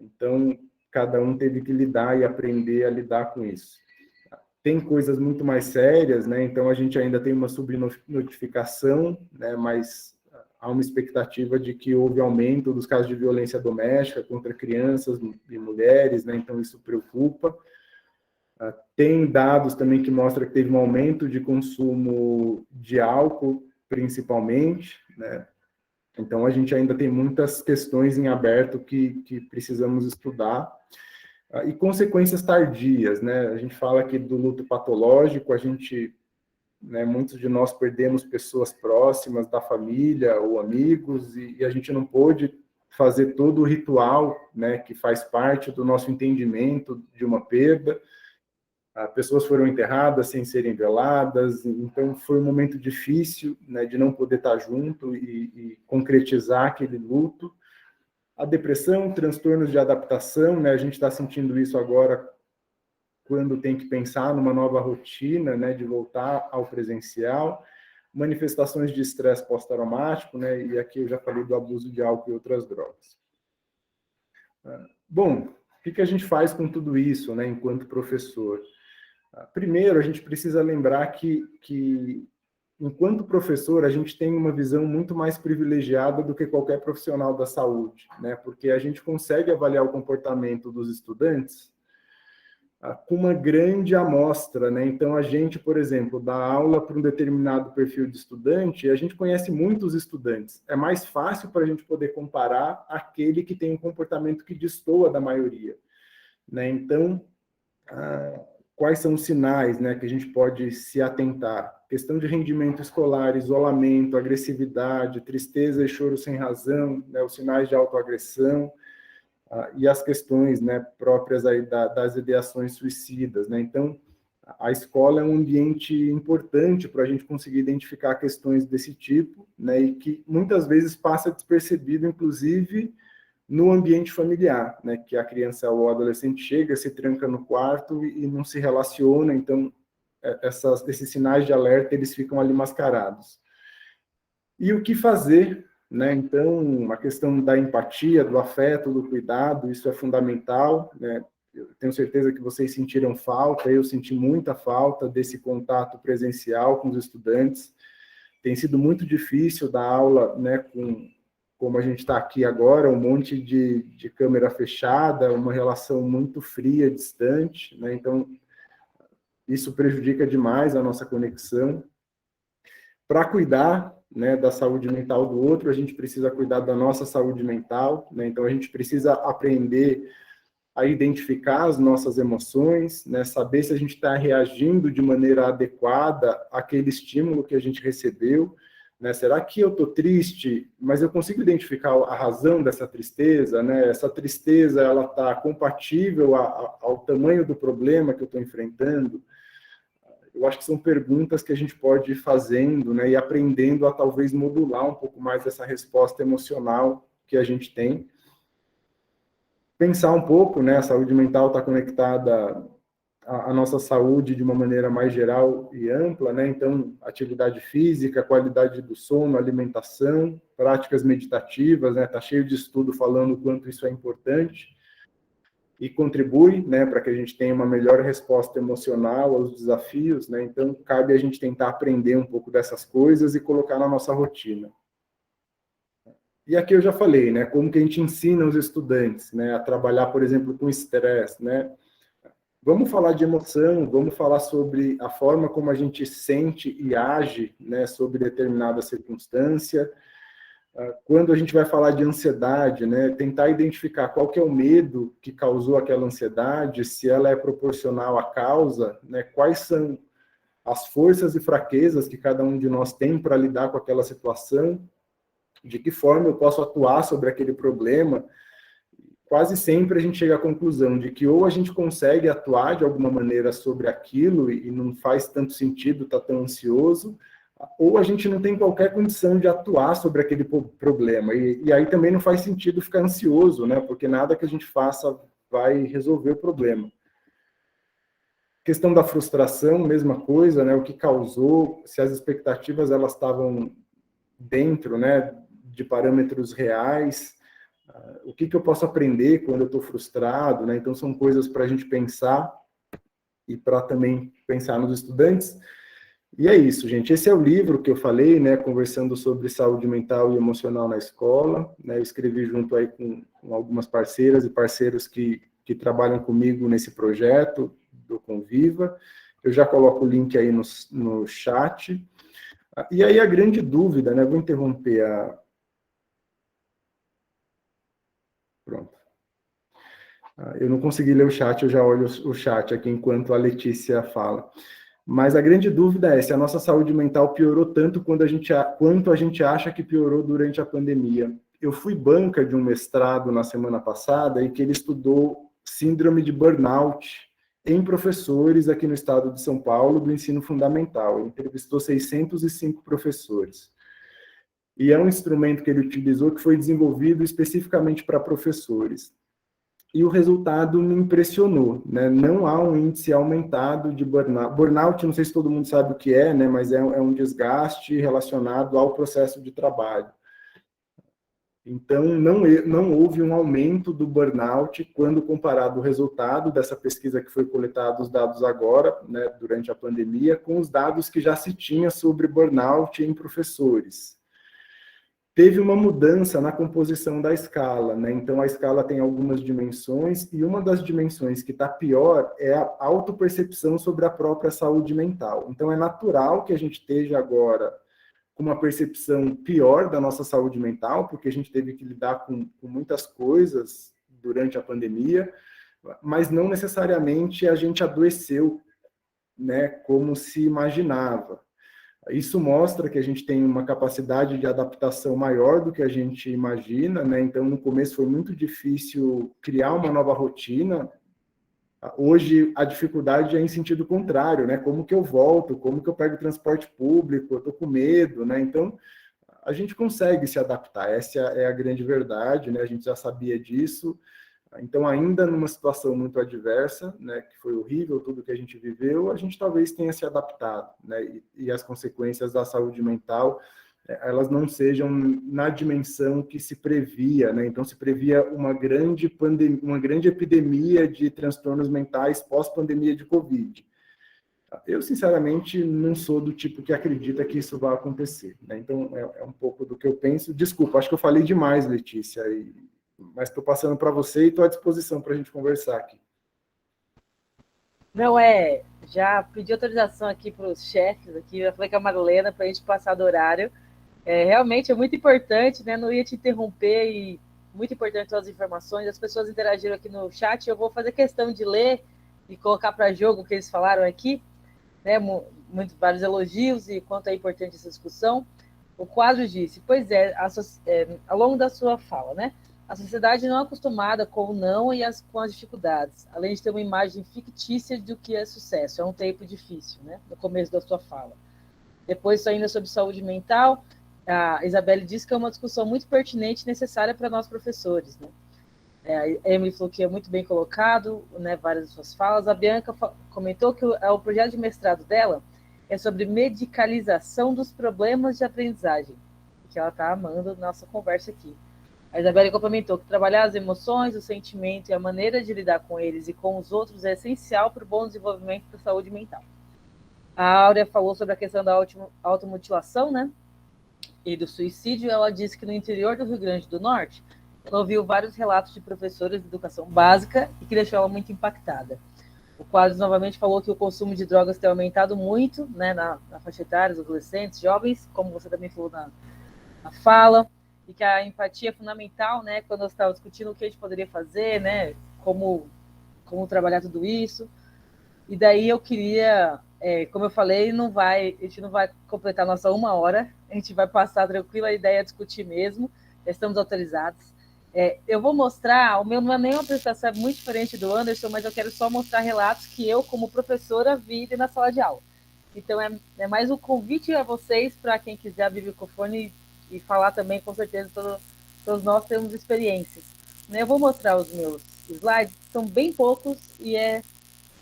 Então, cada um teve que lidar e aprender a lidar com isso. Tem coisas muito mais sérias, né? Então, a gente ainda tem uma subnotificação, né? Mas há uma expectativa de que houve aumento dos casos de violência doméstica contra crianças e mulheres, né? Então isso preocupa. Tem dados também que mostram que teve um aumento de consumo de álcool, principalmente, né? Então a gente ainda tem muitas questões em aberto que precisamos estudar. E consequências tardias, né? A gente fala aqui do luto patológico, a gente... né, muitos de nós perdemos pessoas próximas da família ou amigos, e a gente não pôde fazer todo o ritual, né, que faz parte do nosso entendimento de uma perda. Pessoas foram enterradas sem serem veladas, então foi um momento difícil, né, de não poder estar junto e concretizar aquele luto. A depressão, transtornos de adaptação, né, a gente está sentindo isso agora quando tem que pensar numa nova rotina, né, de voltar ao presencial, manifestações de estresse pós-traumático, né, e aqui eu já falei do abuso de álcool e outras drogas. Bom, o que a gente faz com tudo isso, né, enquanto professor? Primeiro, a gente precisa lembrar que enquanto professor, a gente tem uma visão muito mais privilegiada do que qualquer profissional da saúde, né, porque a gente consegue avaliar o comportamento dos estudantes com uma grande amostra, né? Então, a gente, por exemplo, dá aula para um determinado perfil de estudante, e a gente conhece muitos estudantes. É mais fácil para a gente poder comparar aquele que tem um comportamento que destoa da maioria, né? Então, quais são os sinais, né, que a gente pode se atentar? Questão de rendimento escolar, isolamento, agressividade, tristeza e choro sem razão, né, os sinais de autoagressão, e as questões, né, próprias aí das ideações suicidas, né? Então, a escola é um ambiente importante para a gente conseguir identificar questões desse tipo, né, e que muitas vezes passa despercebido, inclusive no ambiente familiar, né, que a criança ou o adolescente chega, se tranca no quarto e não se relaciona, então esses sinais de alerta eles ficam ali mascarados. E o que fazer? Né? Então, a questão da empatia, do afeto, do cuidado, isso é fundamental, né? Eu tenho certeza que vocês sentiram falta, eu senti muita falta desse contato presencial com os estudantes. Tem sido muito difícil dar aula, né, como a gente está aqui agora, um monte de câmera fechada, uma relação muito fria, distante, né? Então, isso prejudica demais a nossa conexão. Para cuidar, né, da saúde mental do outro, a gente precisa cuidar da nossa saúde mental, né? Então a gente precisa aprender a identificar as nossas emoções, né, saber se a gente está reagindo de maneira adequada àquele estímulo que a gente recebeu, né? Será que eu estou triste, mas eu consigo identificar a razão dessa tristeza, né? Essa tristeza, ela está compatível ao tamanho do problema que eu estou enfrentando? Eu acho que são perguntas que a gente pode ir fazendo, né, e aprendendo a talvez modular um pouco mais essa resposta emocional que a gente tem. Pensar um pouco, né, a saúde mental está conectada à nossa saúde de uma maneira mais geral e ampla, né? Então, atividade física, qualidade do sono, alimentação, práticas meditativas, né? Tá cheio de estudo falando o quanto isso é importante e contribui, né, para que a gente tenha uma melhor resposta emocional aos desafios, né? Então, cabe a gente tentar aprender um pouco dessas coisas e colocar na nossa rotina. E aqui eu já falei, né, como que a gente ensina os estudantes, né, a trabalhar, por exemplo, com estresse, né? Vamos falar de emoção, vamos falar sobre a forma como a gente sente e age, né, sobre determinada circunstância. Quando a gente vai falar de ansiedade, né, tentar identificar qual que é o medo que causou aquela ansiedade, se ela é proporcional à causa, né, quais são as forças e fraquezas que cada um de nós tem para lidar com aquela situação, de que forma eu posso atuar sobre aquele problema. Quase sempre a gente chega à conclusão de que ou a gente consegue atuar de alguma maneira sobre aquilo e não faz tanto sentido estar tão ansioso, ou a gente não tem qualquer condição de atuar sobre aquele problema. E aí também não faz sentido ficar ansioso, né? Porque nada que a gente faça vai resolver o problema. Questão da frustração, mesma coisa, né? O que causou, se as expectativas elas estavam dentro, né, de parâmetros reais, o que eu posso aprender quando eu estou frustrado, né? Então são coisas para a gente pensar e para também pensar nos estudantes. E é isso, gente. Esse é o livro que eu falei, né, conversando sobre saúde mental e emocional na escola, né? Eu escrevi junto aí com algumas parceiras e parceiros que trabalham comigo nesse projeto do Conviva. Eu já coloco o link aí no chat. E aí a grande dúvida, né? Vou interromper a... Pronto. Eu não consegui ler o chat, eu já olho o chat aqui enquanto a Letícia fala. Mas a grande dúvida é se a nossa saúde mental piorou tanto quanto a gente acha que piorou durante a pandemia. Eu fui banca de um mestrado na semana passada e que ele estudou síndrome de burnout em professores aqui no estado de São Paulo do ensino fundamental. Ele entrevistou 605 professores. E é um instrumento que ele utilizou que foi desenvolvido especificamente para professores. E o resultado me impressionou, né? Não há um índice aumentado de burnout. Burnout, não sei se todo mundo sabe o que é, né? Mas é um desgaste relacionado ao processo de trabalho. Então, não houve um aumento do burnout quando comparado o resultado dessa pesquisa que foi coletado, os dados agora, né, durante a pandemia, com os dados que já se tinha sobre burnout em professores. Teve uma mudança na composição da escala, né? Então, a escala tem algumas dimensões, e uma das dimensões que está pior é a autopercepção sobre a própria saúde mental. Então, é natural que a gente esteja agora com uma percepção pior da nossa saúde mental, porque a gente teve que lidar com muitas coisas durante a pandemia, mas não necessariamente a gente adoeceu, né, como se imaginava. Isso mostra que a gente tem uma capacidade de adaptação maior do que a gente imagina, né? Então, no começo foi muito difícil criar uma nova rotina. Hoje, a dificuldade é em sentido contrário, né? Como que eu volto? Como que eu pego transporte público? Eu estou com medo, né? Então, a gente consegue se adaptar. Essa é a grande verdade, né? A gente já sabia disso. Então, ainda numa situação muito adversa, né, que foi horrível tudo que a gente viveu, a gente talvez tenha se adaptado, né, e as consequências da saúde mental, elas não sejam na dimensão que se previa, né? Então se previa uma grande epidemia de transtornos mentais pós-pandemia de Covid. Eu, sinceramente, não sou do tipo que acredita que isso vai acontecer, né? Então, é um pouco do que eu penso. Desculpa, acho que eu falei demais, Letícia, mas estou passando para você e estou à disposição para a gente conversar aqui. Não, já pedi autorização aqui para os chefes, aqui, já falei com a Marlena para a gente passar do horário, Realmente é muito importante, né? Não ia te interromper e muito importante as informações. As pessoas interagiram aqui no chat. Eu vou fazer questão de ler e colocar para jogo o que eles falaram aqui, né? Vários elogios e quanto é importante essa discussão. O quadro disse, pois ao longo da sua fala, né? A sociedade não é acostumada com o não e com as dificuldades, além de ter uma imagem fictícia do que é sucesso. É um tempo difícil, né? No começo da sua fala. Depois, ainda sobre saúde mental, a Isabelle disse que é uma discussão muito pertinente e necessária para nós professores, né? A Emily falou que é muito bem colocado, né, várias de suas falas. A Bianca comentou que o projeto de mestrado dela é sobre medicalização dos problemas de aprendizagem, que ela está amando nossa conversa aqui. A Isabelle complementou que trabalhar as emoções, o sentimento e a maneira de lidar com eles e com os outros é essencial para o bom desenvolvimento da saúde mental. A Áurea falou sobre a questão da automutilação, né, e do suicídio. Ela disse que no interior do Rio Grande do Norte, ela ouviu vários relatos de professoras de educação básica e que deixou ela muito impactada. O Quadros novamente falou que o consumo de drogas tem aumentado muito, né, na faixa etária, os adolescentes, jovens, como você também falou na fala, e que a empatia é fundamental, né, quando nós estávamos discutindo o que a gente poderia fazer, né, como trabalhar tudo isso. E daí eu queria, como eu falei, a gente não vai completar a nossa 1 hora, a gente vai passar tranquila, a ideia é discutir mesmo, já estamos autorizados. Eu vou mostrar, o meu não é nenhuma apresentação, é muito diferente do Anderson, mas eu quero só mostrar relatos que eu, como professora, vi na sala de aula. Então, é mais um convite a vocês, para quem quiser abrir o microfone e falar também, com certeza, todos nós temos experiências. Eu vou mostrar os meus slides, são bem poucos, e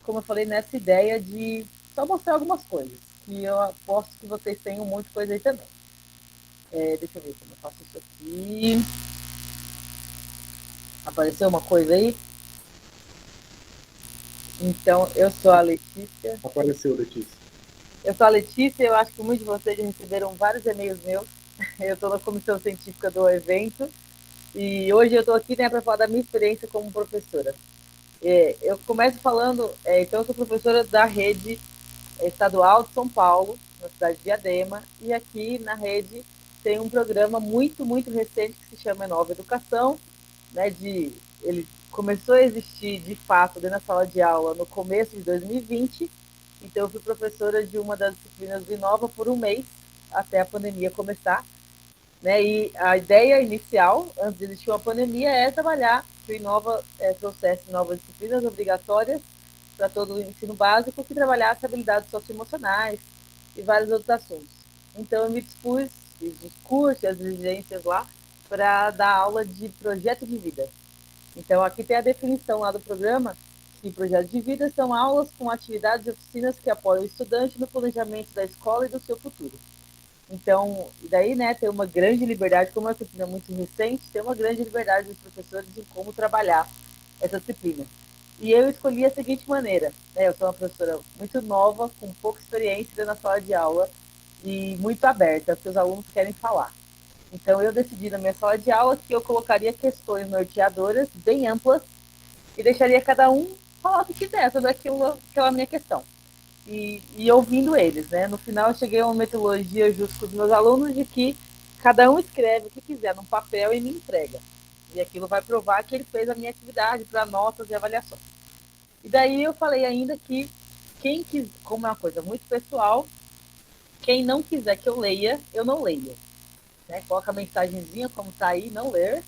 como eu falei, nessa ideia de só mostrar algumas coisas, que eu aposto que vocês tenham muita coisa aí também. Deixa eu ver como eu faço isso aqui. Apareceu uma coisa aí? Então, eu sou a Letícia. Apareceu, Letícia. Eu sou a Letícia, eu acho que muitos de vocês já receberam vários e-mails meus. Eu estou na comissão científica do evento. E hoje eu estou aqui, né, para falar da minha experiência como professora. Eu começo falando, então eu sou professora da rede estadual de São Paulo, na cidade de Diadema, e aqui na rede tem um programa muito, muito recente que se chama Nova Educação, né, ele começou a existir de fato dentro da sala de aula no começo de 2020, então eu fui professora de uma das disciplinas do Inova por 1 mês, até a pandemia começar, né, e a ideia inicial, antes de existir uma pandemia, é trabalhar que o Inova trouxesse novas disciplinas obrigatórias para todo o ensino básico, que trabalhasse habilidades socioemocionais e vários outros assuntos. Então eu me dispus, fiz os cursos, as exigências lá, para dar aula de projeto de vida. Então, aqui tem a definição lá do programa, que projeto de vida são aulas com atividades e oficinas que apoiam o estudante no planejamento da escola e do seu futuro. Então, daí, né, tem uma grande liberdade, como a disciplina é muito recente, tem uma grande liberdade dos professores em como trabalhar essa disciplina. E eu escolhi a seguinte maneira, né, eu sou uma professora muito nova, com pouca experiência na sala de aula e muito aberta, porque os alunos querem falar. Então, eu decidi na minha sala de aula que eu colocaria questões norteadoras bem amplas e deixaria cada um falar o que quiser sobre aquela minha questão. E ouvindo eles, né? No final, eu cheguei a uma metodologia junto com os meus alunos de que cada um escreve o que quiser num papel e me entrega. E aquilo vai provar que ele fez a minha atividade para notas e avaliações. E daí eu falei ainda que quem quiser, como é uma coisa muito pessoal, quem não quiser que eu leia, eu não leio. Né, coloca a mensagenzinha, como tá aí, não ler.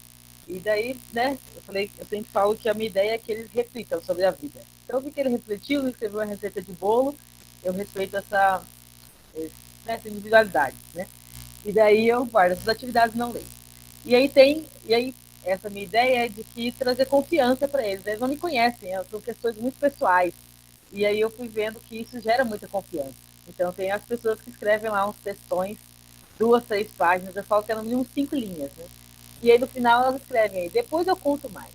E daí, né, eu sempre falo que a minha ideia é que eles reflitam sobre a vida. Então, eu vi que ele refletiu, ele escreveu uma receita de bolo, eu respeito essa individualidade, né? E daí eu guardo essas atividades e não leio. E aí essa minha ideia é de que trazer confiança para eles. Eles não me conhecem, são questões muito pessoais. E aí eu fui vendo que isso gera muita confiança. Então, tem as pessoas que escrevem lá uns textões, 2, 3 páginas, eu falo que é no mínimo 5 linhas, né? E aí no final elas escrevem aí, depois eu conto mais.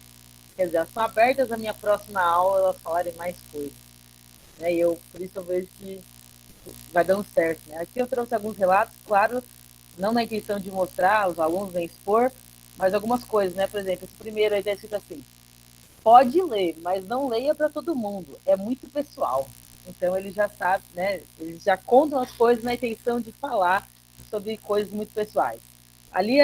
Quer dizer, elas estão abertas à minha próxima aula, elas falarem mais coisas. Né? E por isso eu vejo que vai dando certo, né? Aqui eu trouxe alguns relatos, claro, não na intenção de mostrar aos alunos, nem expor, mas algumas coisas, né? Por exemplo, esse primeiro aí está escrito assim, pode ler, mas não leia para todo mundo, é muito pessoal. Então eles já sabem, né? Eles já contam as coisas na intenção de falar sobre coisas muito pessoais. Ali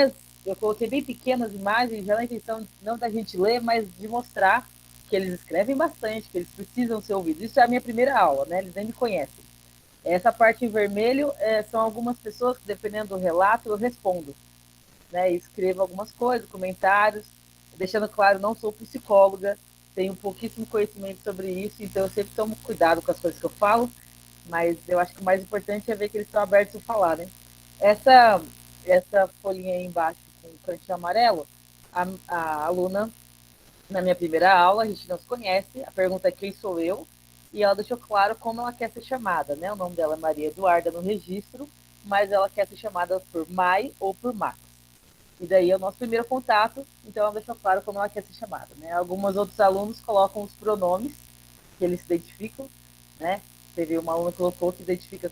eu coloquei bem pequenas imagens, já na intenção não da gente ler, mas de mostrar que eles escrevem bastante, que eles precisam ser ouvidos. Isso é a minha primeira aula, né? Eles nem me conhecem. Essa parte em vermelho são algumas pessoas que, dependendo do relato, eu respondo, né? Escrevo algumas coisas, comentários, deixando claro, não sou psicóloga, tenho pouquíssimo conhecimento sobre isso, então eu sempre tomo cuidado com as coisas que eu falo, mas eu acho que o mais importante é ver que eles estão abertos a falar, né? Essa folhinha aí embaixo com o cantinho amarelo, a aluna, na minha primeira aula, a gente não se conhece, a pergunta é quem sou eu, e ela deixou claro como ela quer ser chamada, né? O nome dela é Maria Eduarda no registro, mas ela quer ser chamada por Mai ou por Max. E daí é o nosso primeiro contato, então ela deixou claro como ela quer ser chamada, né? Alguns outros alunos colocam os pronomes que eles se identificam, né? Teve uma aluna que colocou que identifica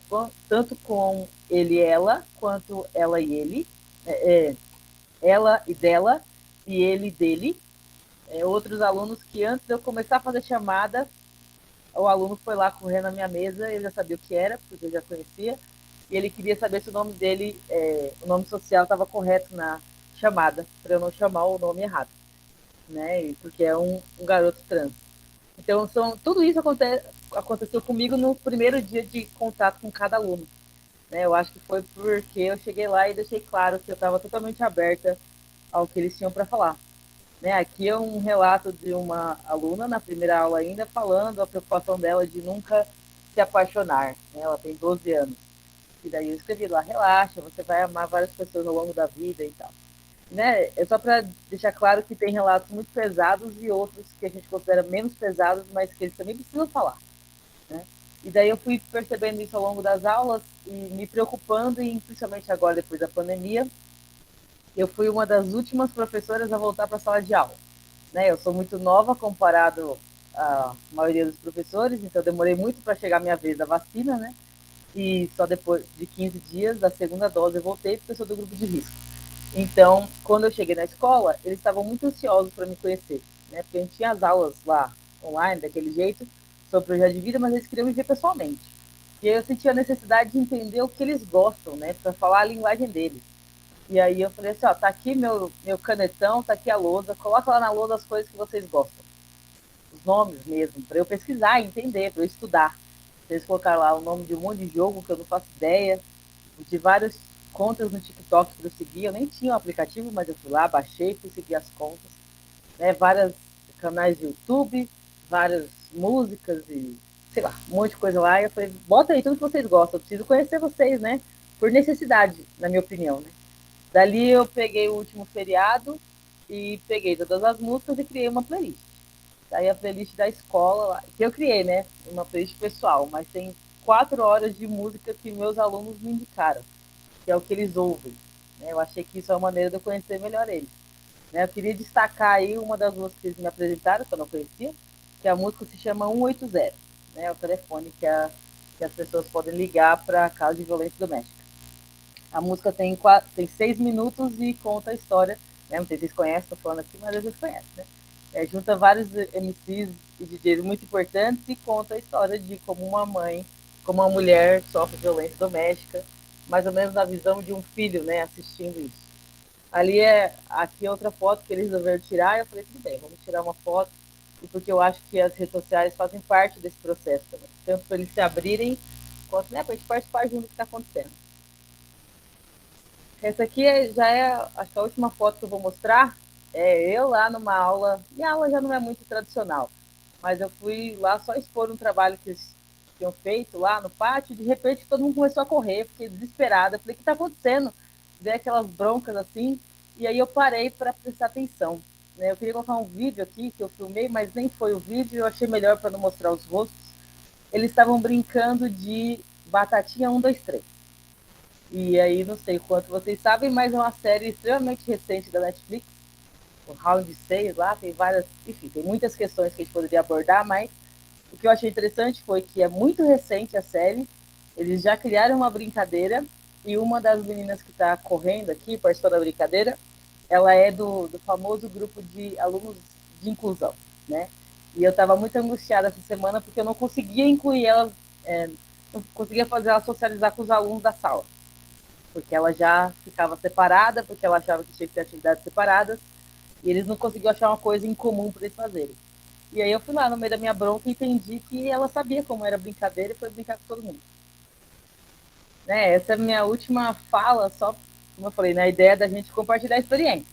tanto com ele e ela, quanto ela e ele, ela e dela, e ele e dele. Outros alunos que antes de eu começar a fazer chamada, o aluno foi lá correndo na minha mesa, ele já sabia o que era, porque eu já conhecia, e ele queria saber se o nome dele, o nome social estava correto na chamada, para eu não chamar o nome errado, né? Porque é um garoto trans. Então, tudo isso aconteceu comigo no primeiro dia de contato com cada aluno, né? Eu acho que foi porque eu cheguei lá e deixei claro que eu estava totalmente aberta ao que eles tinham para falar. Né, aqui é um relato de uma aluna, na primeira aula ainda, falando a preocupação dela de nunca se apaixonar. Né? Ela tem 12 anos. E daí eu escrevi lá, relaxa, você vai amar várias pessoas ao longo da vida e tal. Né? É só para deixar claro que tem relatos muito pesados e outros que a gente considera menos pesados, mas que eles também precisam falar. Né? E daí eu fui percebendo isso ao longo das aulas e me preocupando, e principalmente agora, depois da pandemia, eu fui uma das últimas professoras a voltar para a sala de aula. Né? Eu sou muito nova comparado à maioria dos professores, então demorei muito para chegar a minha vez da vacina, né? E só depois de 15 dias da segunda dose eu voltei, porque eu sou do grupo de risco. Então, quando eu cheguei na escola, eles estavam muito ansiosos para me conhecer, né? Porque a gente tinha as aulas lá online, daquele jeito, sobre projeto de vida, mas eles queriam me ver pessoalmente. E eu senti a necessidade de entender o que eles gostam, né? Para falar a linguagem deles. E aí eu falei assim, ó, tá aqui meu canetão, tá aqui a lousa, coloca lá na lousa as coisas que vocês gostam. Os nomes mesmo, para eu pesquisar e entender, para eu estudar. Eles colocaram lá o nome de um monte de jogo que eu não faço ideia, de várias contas no TikTok que eu segui, eu nem tinha o aplicativo, mas eu fui lá, baixei, fui seguir as contas. Né, vários canais de YouTube, várias músicas e, sei lá, um monte de coisa lá. E eu falei, bota aí tudo que vocês gostam, eu preciso conhecer vocês, né? Por necessidade, na minha opinião, né? Dali eu peguei o último feriado e peguei todas as músicas e criei uma playlist. Daí a playlist da escola, que eu criei, né? Uma playlist pessoal, mas tem 4 horas de música que meus alunos me indicaram, que é o que eles ouvem. Né? Eu achei que isso é uma maneira de eu conhecer melhor eles. Né? Eu queria destacar aí uma das músicas que eles me apresentaram, que eu não conhecia, que a música se chama 180, né? É o telefone que as pessoas podem ligar para caso de violência doméstica. A música tem 6 minutos e conta a história, né? Não sei se vocês conhecem, estou falando aqui, mas vocês conhecem, né? Junta vários MCs e DJs muito importantes e conta a história de como uma mãe, como uma mulher sofre violência doméstica, mais ou menos na visão de um filho, né, assistindo isso. Aqui é outra foto que eles resolveram tirar, e eu falei, tudo bem, vamos tirar uma foto, porque eu acho que as redes sociais fazem parte desse processo também, tanto para eles se abrirem, quanto, né, para a gente participar junto do que está acontecendo. Essa aqui já é, acho que a última foto que eu vou mostrar, é eu lá numa aula, minha aula já não é muito tradicional, mas eu fui lá só expor um trabalho que eles tinham feito lá no pátio, e de repente todo mundo começou a correr, fiquei desesperada, falei, o que está acontecendo? Dei aquelas broncas assim, e aí eu parei para prestar atenção. Né? Eu queria colocar um vídeo aqui que eu filmei, mas nem foi o vídeo, eu achei melhor para não mostrar os rostos. Eles estavam brincando de Batatinha 1, 2, 3. E aí, não sei quanto vocês sabem, mas é uma série extremamente recente da Netflix, o Round 6 lá, tem várias, enfim, tem muitas questões que a gente poderia abordar, mas o que eu achei interessante foi que é muito recente a série, eles já criaram uma brincadeira, e uma das meninas que está correndo aqui, participando da brincadeira, ela é do famoso grupo de alunos de inclusão, né? E eu estava muito angustiada essa semana porque eu não conseguia incluir elas, não conseguia fazer ela socializar com os alunos da sala. porque ela já ficava separada, porque ela achava que tinha que ter atividades separadas, e eles não conseguiam achar uma coisa em comum para eles fazerem. E aí eu fui lá no meio da minha bronca e entendi que ela sabia como era brincadeira e foi brincar com todo mundo. Né? Essa é a minha última fala, só como eu falei, na ideia da gente compartilhar a experiência.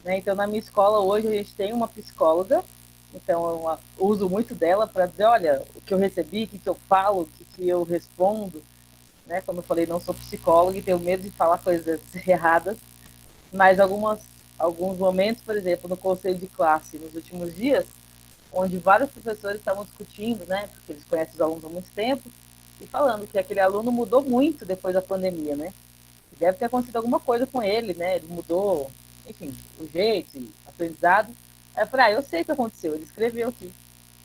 Né? Então, na minha escola hoje a gente tem uma psicóloga, então eu uso muito dela para dizer, olha, o que eu recebi, o que eu falo, o que eu respondo. Né? Como eu falei, não sou psicóloga e tenho medo de falar coisas erradas, mas alguns momentos, por exemplo, no conselho de classe, nos últimos dias, onde vários professores estavam discutindo, né, porque eles conhecem os alunos há muito tempo, e falando que aquele aluno mudou muito depois da pandemia, né? Deve ter acontecido alguma coisa com ele, né? Ele mudou, enfim, o jeito, o aprendizado. Aí eu falei, eu sei o que aconteceu, ele escreveu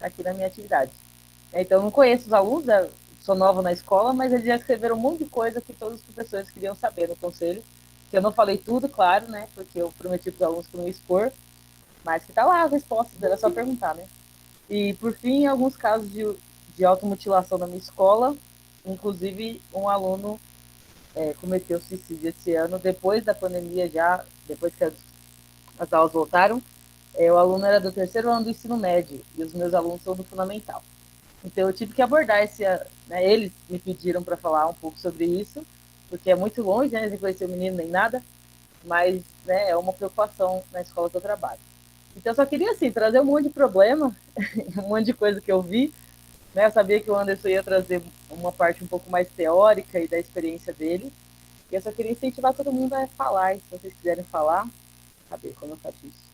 aqui na minha atividade. Então, eu não conheço os alunos, sou nova na escola, mas eles já escreveram um monte de coisa que todos os professores queriam saber no conselho, que eu não falei tudo, claro, né? Porque eu prometi para os alunos que não ia expor, mas que tá lá as respostas, era só perguntar, né? E, por fim, alguns casos de automutilação na minha escola, inclusive um aluno cometeu suicídio esse ano, depois da pandemia já, depois que as aulas voltaram, o aluno era do terceiro ano do ensino médio, e os meus alunos são do fundamental. Então eu tive que abordar né, eles me pediram para falar um pouco sobre isso, porque é muito longe, né, sem conhecer o menino nem nada, mas né, é uma preocupação na escola que eu trabalho. Então eu só queria, assim, trazer um monte de problema, um monte de coisa que eu vi, né, eu sabia que o Anderson ia trazer uma parte um pouco mais teórica e da experiência dele, e eu só queria incentivar todo mundo a falar, e se vocês quiserem falar, saber como eu faço isso.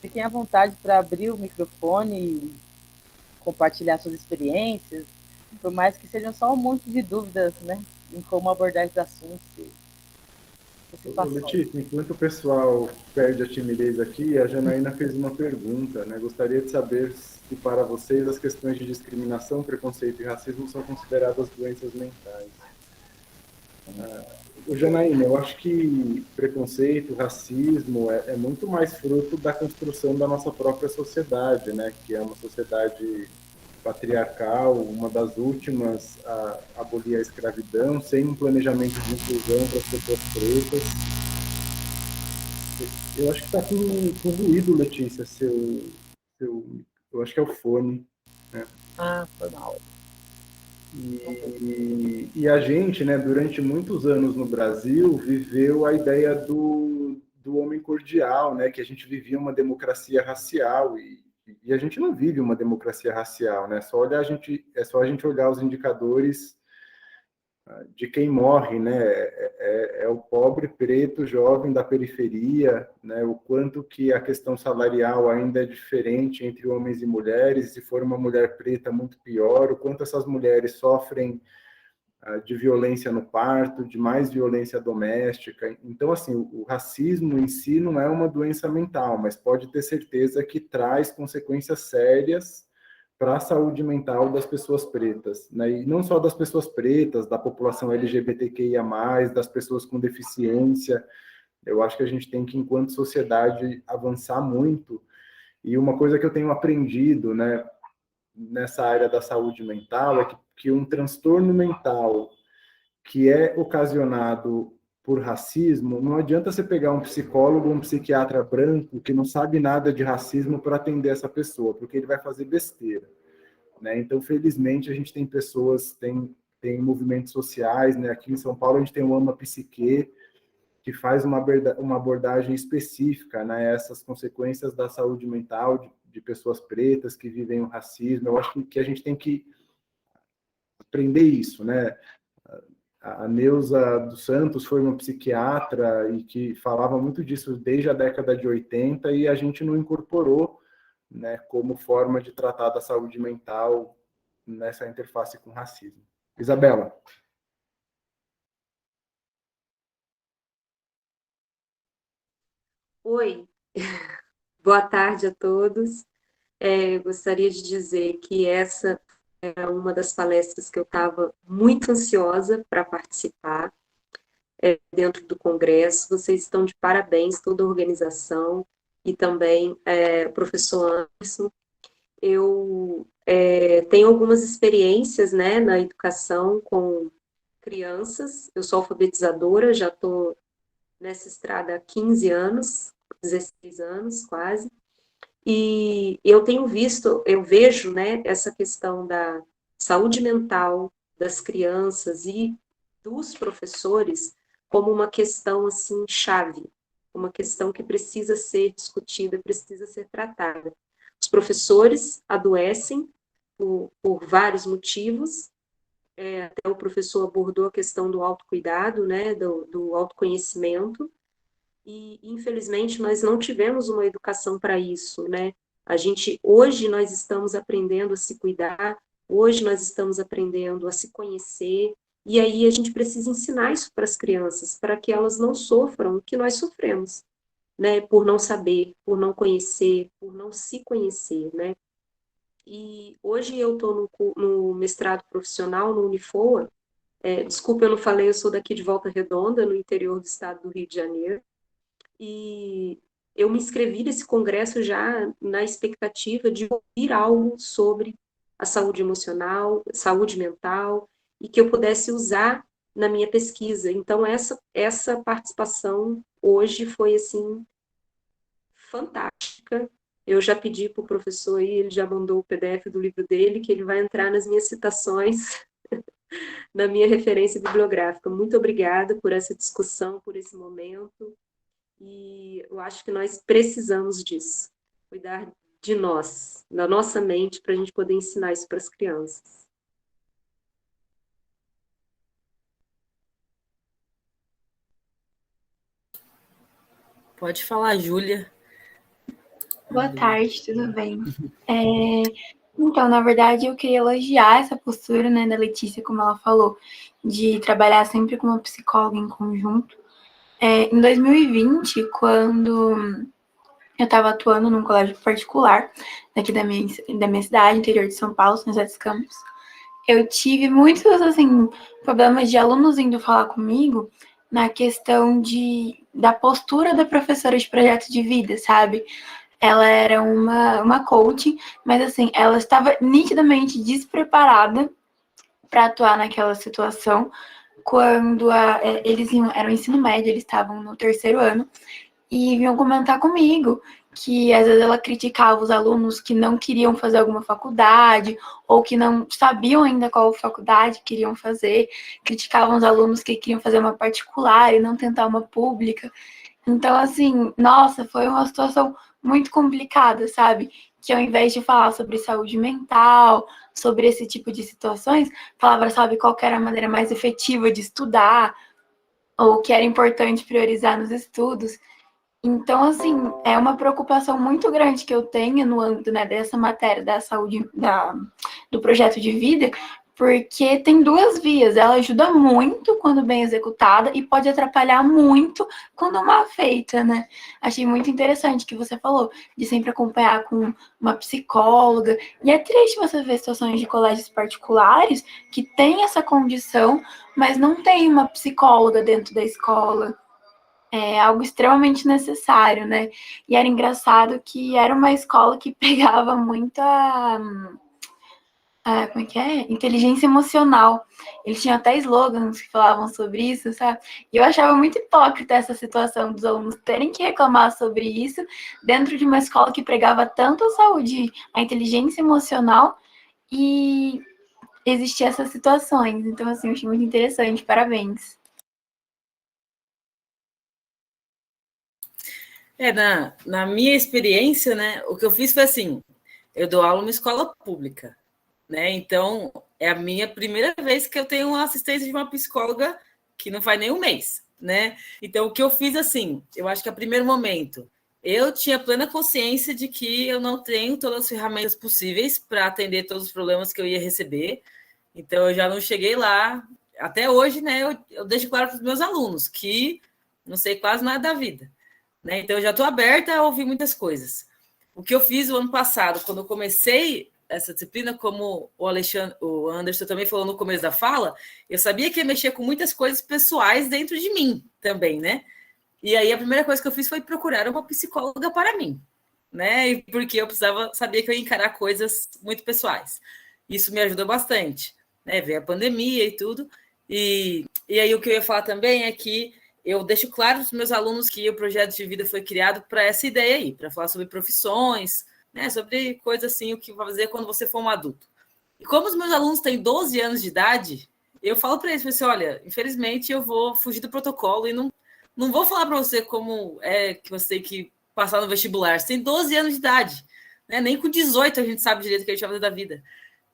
Fiquem à vontade para abrir o microfone e compartilhar suas experiências, por mais que sejam só um monte de dúvidas, né, em como abordar esses assuntos. Letícia, enquanto o pessoal perde a timidez aqui, a Janaína fez uma pergunta, né? Gostaria de saber se para vocês as questões de discriminação, preconceito e racismo são consideradas doenças mentais. Janaína, eu acho que preconceito, racismo é muito mais fruto da construção da nossa própria sociedade, né? Que é uma sociedade patriarcal, uma das últimas a abolir a escravidão, sem um planejamento de inclusão para as pessoas pretas. Eu acho que está com ruído, Letícia, eu acho que é o fone. Né? Foi mal. E a gente, né, durante muitos anos no Brasil, viveu a ideia do homem cordial, né, que a gente vivia uma democracia racial, e a gente não vive uma democracia racial, né? É só a gente olhar os indicadores de quem morre, né? É o pobre preto jovem da periferia, né? O quanto que a questão salarial ainda é diferente entre homens e mulheres, se for uma mulher preta, muito pior, o quanto essas mulheres sofrem de violência no parto, de mais violência doméstica. Então, assim, o racismo em si não é uma doença mental, mas pode ter certeza que traz consequências sérias para a saúde mental das pessoas pretas, né? E não só das pessoas pretas, da população LGBTQIA+, das pessoas com deficiência. Eu acho que a gente tem que, enquanto sociedade, avançar muito. E uma coisa que eu tenho aprendido, né, nessa área da saúde mental é que um transtorno mental que é ocasionado por racismo, não adianta você pegar um psicólogo ou um psiquiatra branco que não sabe nada de racismo para atender essa pessoa, porque ele vai fazer besteira. Né? Então, felizmente, a gente tem pessoas, tem movimentos sociais, né? Aqui em São Paulo a gente tem o Ama Psique, que faz uma abordagem específica, né? Essas consequências da saúde mental de pessoas pretas que vivem o racismo. Eu acho que a gente tem que aprender isso, né? A Neuza dos Santos foi uma psiquiatra e que falava muito disso desde a década de 80 e a gente não incorporou, né, como forma de tratar da saúde mental nessa interface com racismo. Isabela. Oi, boa tarde a todos. Gostaria de dizer que essa é uma das palestras que eu estava muito ansiosa para participar dentro do Congresso. Vocês estão de parabéns, toda a organização, e também o professor Anderson. Eu tenho algumas experiências, né, na educação com crianças. Eu sou alfabetizadora, já estou nessa estrada há 15 anos, 16 anos quase. E eu vejo, né, essa questão da saúde mental das crianças e dos professores como uma questão, assim, chave, uma questão que precisa ser discutida, precisa ser tratada. Os professores adoecem por vários motivos, até o professor abordou a questão do autocuidado, né, do autoconhecimento, e, infelizmente, nós não tivemos uma educação para isso, né? Hoje nós estamos aprendendo a se cuidar, hoje nós estamos aprendendo a se conhecer, e aí a gente precisa ensinar isso para as crianças, para que elas não sofram o que nós sofremos, né? Por não saber, por não conhecer, por não se conhecer, né? E hoje eu estou no mestrado profissional, no Unifoa. Desculpa, eu não falei, eu sou daqui de Volta Redonda, no interior do estado do Rio de Janeiro, e eu me inscrevi nesse congresso já na expectativa de ouvir algo sobre a saúde emocional, saúde mental, e que eu pudesse usar na minha pesquisa. Então, essa participação hoje foi, assim, fantástica. Eu já pedi para o professor aí, ele já mandou o PDF do livro dele, que ele vai entrar nas minhas citações, na minha referência bibliográfica. Muito obrigada por essa discussão, por esse momento. E eu acho que nós precisamos disso, cuidar de nós, da nossa mente, para a gente poder ensinar isso para as crianças. Pode falar, Júlia. Boa tarde, tudo bem? Então, na verdade, eu queria elogiar essa postura, né, da Letícia, como ela falou, de trabalhar sempre com uma psicóloga em conjunto. Em 2020, quando eu estava atuando num colégio particular, daqui da minha cidade, interior de São Paulo, São José dos Campos, eu tive muitos, assim, problemas de alunos indo falar comigo na questão da postura da professora de projeto de vida, sabe? Ela era uma coach, mas, assim, ela estava nitidamente despreparada para atuar naquela situação, quando eles eram ensino médio, eles estavam no 3º ano, e vinham comentar comigo que às vezes ela criticava os alunos que não queriam fazer alguma faculdade, ou que não sabiam ainda qual faculdade queriam fazer, criticavam os alunos que queriam fazer uma particular e não tentar uma pública. Então, assim, nossa, foi uma situação muito complicada, sabe? Que ao invés de falar sobre saúde mental, sobre esse tipo de situações, falava, sabe, qual que era a maneira mais efetiva de estudar, ou que era importante priorizar nos estudos. Então, assim, é uma preocupação muito grande que eu tenho no âmbito, né, dessa matéria da saúde, do projeto de vida, porque tem duas vias. Ela ajuda muito quando bem executada e pode atrapalhar muito quando mal feita, né? Achei muito interessante que você falou de sempre acompanhar com uma psicóloga. E é triste você ver situações de colégios particulares que têm essa condição, mas não tem uma psicóloga dentro da escola. É algo extremamente necessário, né? E era engraçado que era uma escola que pegava muito como é que é? Inteligência emocional. Eles tinham até slogans que falavam sobre isso, sabe? E eu achava muito hipócrita essa situação dos alunos terem que reclamar sobre isso dentro de uma escola que pregava tanto a saúde, a inteligência emocional, e existiam essas situações. Então, assim, eu achei muito interessante. Parabéns. Na minha experiência, né, o que eu fiz foi assim, eu dou aula numa escola pública, né, então é a minha primeira vez que eu tenho uma assistência de uma psicóloga que não faz nem um mês, né, então o que eu fiz assim, eu acho que a primeiro momento, eu tinha plena consciência de que eu não tenho todas as ferramentas possíveis para atender todos os problemas que eu ia receber, então eu já não cheguei lá, até hoje, né, eu deixo claro para os meus alunos que não sei quase nada da vida. Né? Então, eu já estou aberta a ouvir muitas coisas. O que eu fiz o ano passado, quando eu comecei essa disciplina, como o Anderson também falou no começo da fala, eu sabia que ia mexer com muitas coisas pessoais dentro de mim também, né? E aí, a primeira coisa que eu fiz foi procurar uma psicóloga para mim, né? Porque eu sabia que eu ia encarar coisas muito pessoais. Isso me ajudou bastante, né? Ver a pandemia e tudo. E aí o que eu ia falar também é que eu deixo claro para os meus alunos que o projeto de vida foi criado para essa ideia aí, para falar sobre profissões, né, sobre coisas assim, o que vai fazer quando você for um adulto. E como os meus alunos têm 12 anos de idade, eu falo para eles, assim, olha, infelizmente eu vou fugir do protocolo e não vou falar para você como é que você tem que passar no vestibular. Você tem 12 anos de idade, né? Nem com 18 a gente sabe direito o que a gente vai fazer da vida.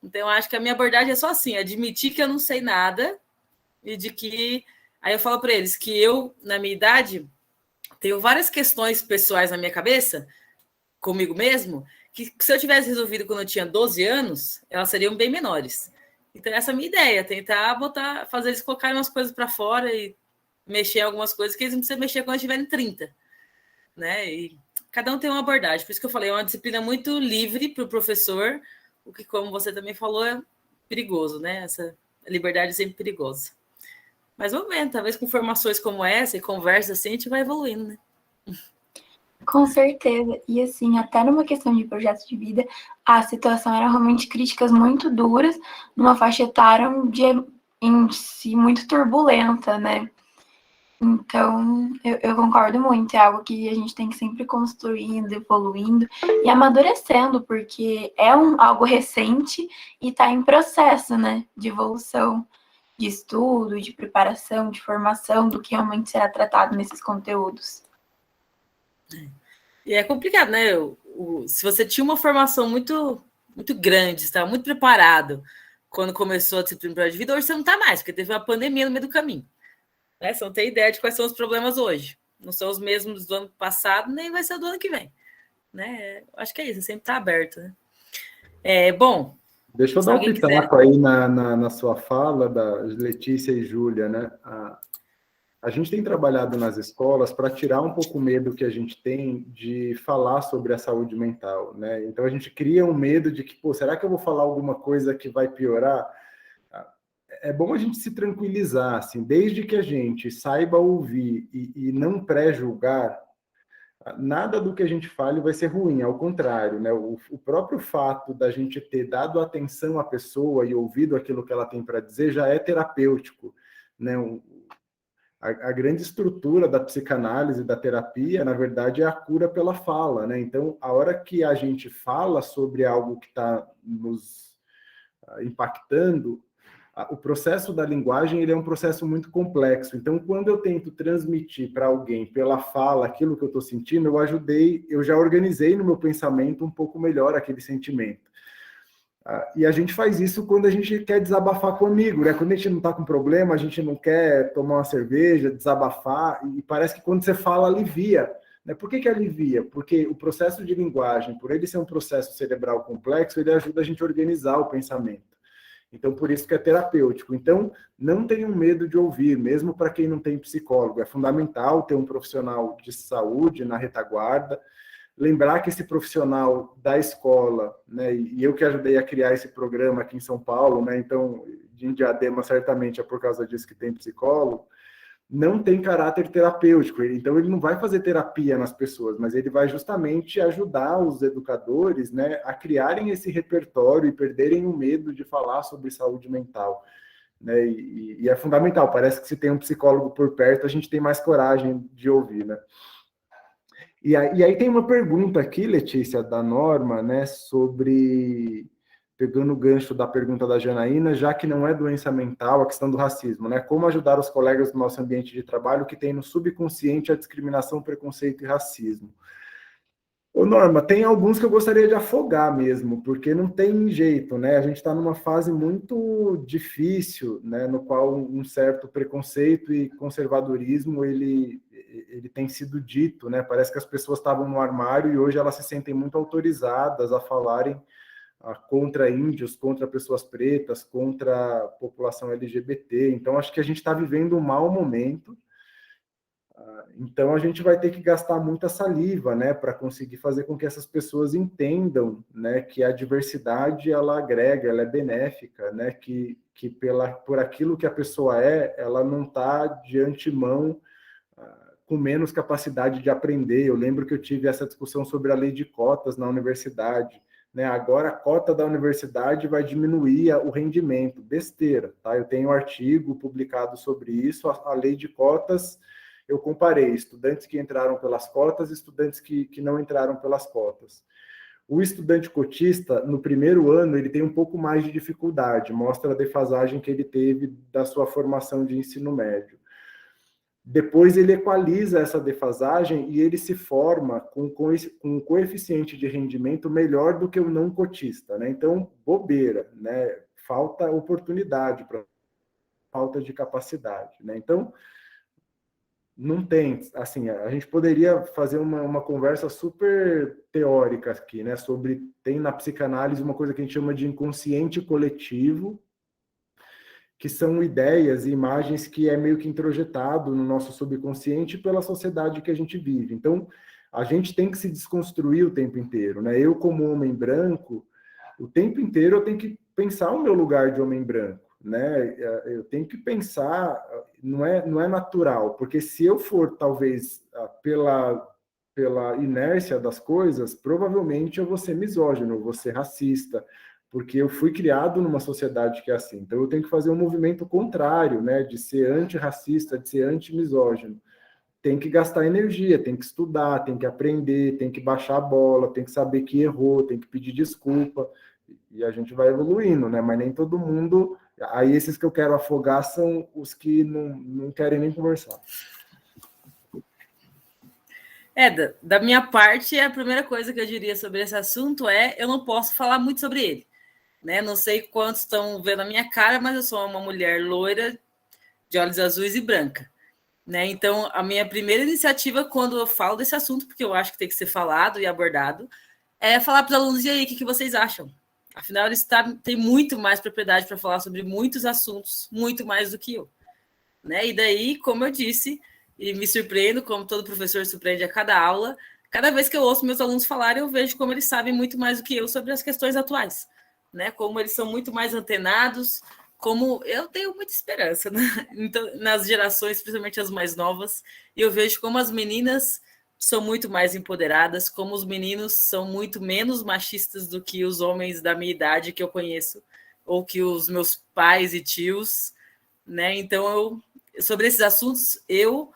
Então, eu acho que a minha abordagem é só assim, admitir que eu não sei nada e de que... Aí eu falo para eles que eu, na minha idade, tenho várias questões pessoais na minha cabeça, comigo mesmo, que se eu tivesse resolvido quando eu tinha 12 anos, elas seriam bem menores. Então, essa é a minha ideia, tentar fazer eles colocarem umas coisas para fora e mexer em algumas coisas que eles não precisam mexer quando tiverem 30, né? E cada um tem uma abordagem. Por isso que eu falei, é uma disciplina muito livre para o professor, o que, como você também falou, é perigoso, né? Essa liberdade é sempre perigosa. Mas vamos ver, talvez com formações como essa e conversa assim, a gente vai evoluindo, né? Com certeza. E assim, até numa questão de projeto de vida, a situação era realmente críticas muito duras, numa faixa etária em si muito turbulenta, né? Então, eu concordo muito, é algo que a gente tem que sempre construindo, evoluindo e amadurecendo, porque é algo recente e está em processo, né, de evolução, de estudo, de preparação, de formação, do que realmente será tratado nesses conteúdos. E é complicado, né? Se você tinha uma formação muito, muito grande, estava muito preparado quando começou a disciplina de vida, hoje você não está mais, porque teve uma pandemia no meio do caminho. Né? Você não tem ideia de quais são os problemas hoje. Não são os mesmos do ano passado, nem vai ser do ano que vem. Né? Acho que é isso, sempre está aberto. Né? Bom. Deixa eu dar um pitaco aí na sua fala, da Letícia e Júlia, né? A gente tem trabalhado nas escolas para tirar um pouco o medo que a gente tem de falar sobre a saúde mental, né? Então a gente cria um medo de que, pô, será que eu vou falar alguma coisa que vai piorar? É bom a gente se tranquilizar, assim, desde que a gente saiba ouvir e não pré-julgar, nada do que a gente fale vai ser ruim, ao contrário, né? O próprio fato da gente ter dado atenção à pessoa e ouvido aquilo que ela tem para dizer já é terapêutico, né? A grande estrutura da psicanálise, da terapia, na verdade, é a cura pela fala, né? Então, a hora que a gente fala sobre algo que está nos impactando, o processo da linguagem ele é um processo muito complexo. Então, quando eu tento transmitir para alguém pela fala aquilo que eu estou sentindo, eu já organizei no meu pensamento um pouco melhor aquele sentimento. E a gente faz isso quando a gente quer desabafar com um amigo, né? Quando a gente não está com problema, a gente não quer tomar uma cerveja, desabafar, e parece que quando você fala, alivia. Né? Por que alivia? Porque o processo de linguagem, por ele ser um processo cerebral complexo, ele ajuda a gente a organizar o pensamento. Então, por isso que é terapêutico. Então, não tenham medo de ouvir, mesmo para quem não tem psicólogo. É fundamental ter um profissional de saúde na retaguarda, lembrar que esse profissional da escola, né, e eu que ajudei a criar esse programa aqui em São Paulo, né, então, de Diadema certamente é por causa disso que tem psicólogo, não tem caráter terapêutico, então ele não vai fazer terapia nas pessoas, mas ele vai justamente ajudar os educadores, né, a criarem esse repertório e perderem o medo de falar sobre saúde mental. Né, e é fundamental, parece que se tem um psicólogo por perto, a gente tem mais coragem de ouvir, né? E aí tem uma pergunta aqui, Letícia, da Norma, né, sobre, pegando o gancho da pergunta da Janaína, já que não é doença mental, a questão do racismo, né? Como ajudar os colegas do nosso ambiente de trabalho que tem no subconsciente a discriminação, preconceito e racismo? Ô, Norma, tem alguns que eu gostaria de afogar mesmo, porque não tem jeito, né? A gente está numa fase muito difícil, né? No qual um certo preconceito e conservadorismo, ele tem sido dito, né? Parece que as pessoas estavam no armário e hoje elas se sentem muito autorizadas a falarem contra índios, contra pessoas pretas, contra a população LGBT. Então, acho que a gente está vivendo um mau momento. Então, a gente vai ter que gastar muita saliva, né, para conseguir fazer com que essas pessoas entendam, né, que a diversidade, ela agrega, ela é benéfica, né, que por aquilo que a pessoa ela não está de antemão com menos capacidade de aprender. Eu lembro que eu tive essa discussão sobre a lei de cotas na universidade, né? Agora a cota da universidade vai diminuir o rendimento. Besteira, tá? Eu tenho um artigo publicado sobre isso, a lei de cotas, eu comparei estudantes que entraram pelas cotas e estudantes que não entraram pelas cotas. O estudante cotista, no primeiro ano, ele tem um pouco mais de dificuldade, mostra a defasagem que ele teve da sua formação de ensino médio. Depois ele equaliza essa defasagem e ele se forma com um coeficiente de rendimento melhor do que o não cotista, né? Então, bobeira, né? Falta oportunidade, falta de capacidade, né? Então, não tem, assim, a gente poderia fazer uma conversa super teórica aqui, né? Tem na psicanálise uma coisa que a gente chama de inconsciente coletivo, que são ideias e imagens que é meio que introjetado no nosso subconsciente pela sociedade que a gente vive. Então, a gente tem que se desconstruir o tempo inteiro, né? Eu, como homem branco, o tempo inteiro eu tenho que pensar o meu lugar de homem branco, né? Eu tenho que pensar, não é natural, porque se eu for, talvez, pela inércia das coisas, provavelmente eu vou ser misógino, eu vou ser racista, porque eu fui criado numa sociedade que é assim. Então, eu tenho que fazer um movimento contrário, né, de ser antirracista, de ser antimisógino. Tem que gastar energia, tem que estudar, tem que aprender, tem que baixar a bola, tem que saber que errou, tem que pedir desculpa, e a gente vai evoluindo, né? Mas nem todo mundo... Aí, esses que eu quero afogar são os que não querem nem conversar. Da minha parte, a primeira coisa que eu diria sobre esse assunto é eu não posso falar muito sobre ele. Né? Não sei quantos estão vendo a minha cara, mas eu sou uma mulher loira, de olhos azuis e branca. Né? Então, a minha primeira iniciativa quando eu falo desse assunto, porque eu acho que tem que ser falado e abordado, é falar para os alunos, e aí, o que vocês acham? Afinal, eles têm muito mais propriedade para falar sobre muitos assuntos, muito mais do que eu. Né? E daí, como eu disse, e me surpreendo, como todo professor surpreende a cada aula, cada vez que eu ouço meus alunos falarem, eu vejo como eles sabem muito mais do que eu sobre as questões atuais. Né, como eles são muito mais antenados, como eu tenho muita esperança, né? Então, nas gerações, principalmente as mais novas, e eu vejo como as meninas são muito mais empoderadas, como os meninos são muito menos machistas do que os homens da minha idade que eu conheço, ou que os meus pais e tios, né? Então, sobre esses assuntos, eu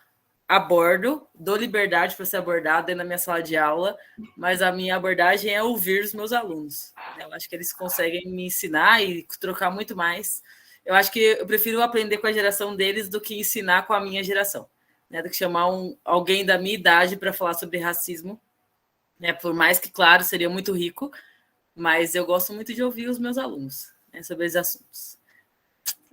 abordo, dou liberdade para ser abordado dentro da minha sala de aula, mas a minha abordagem é ouvir os meus alunos. Eu acho que eles conseguem me ensinar e trocar muito mais. Eu acho que eu prefiro aprender com a geração deles do que ensinar com a minha geração, né? Do que chamar alguém da minha idade para falar sobre racismo. Né? Por mais que, claro, seria muito rico, mas eu gosto muito de ouvir os meus alunos, né, sobre esses assuntos.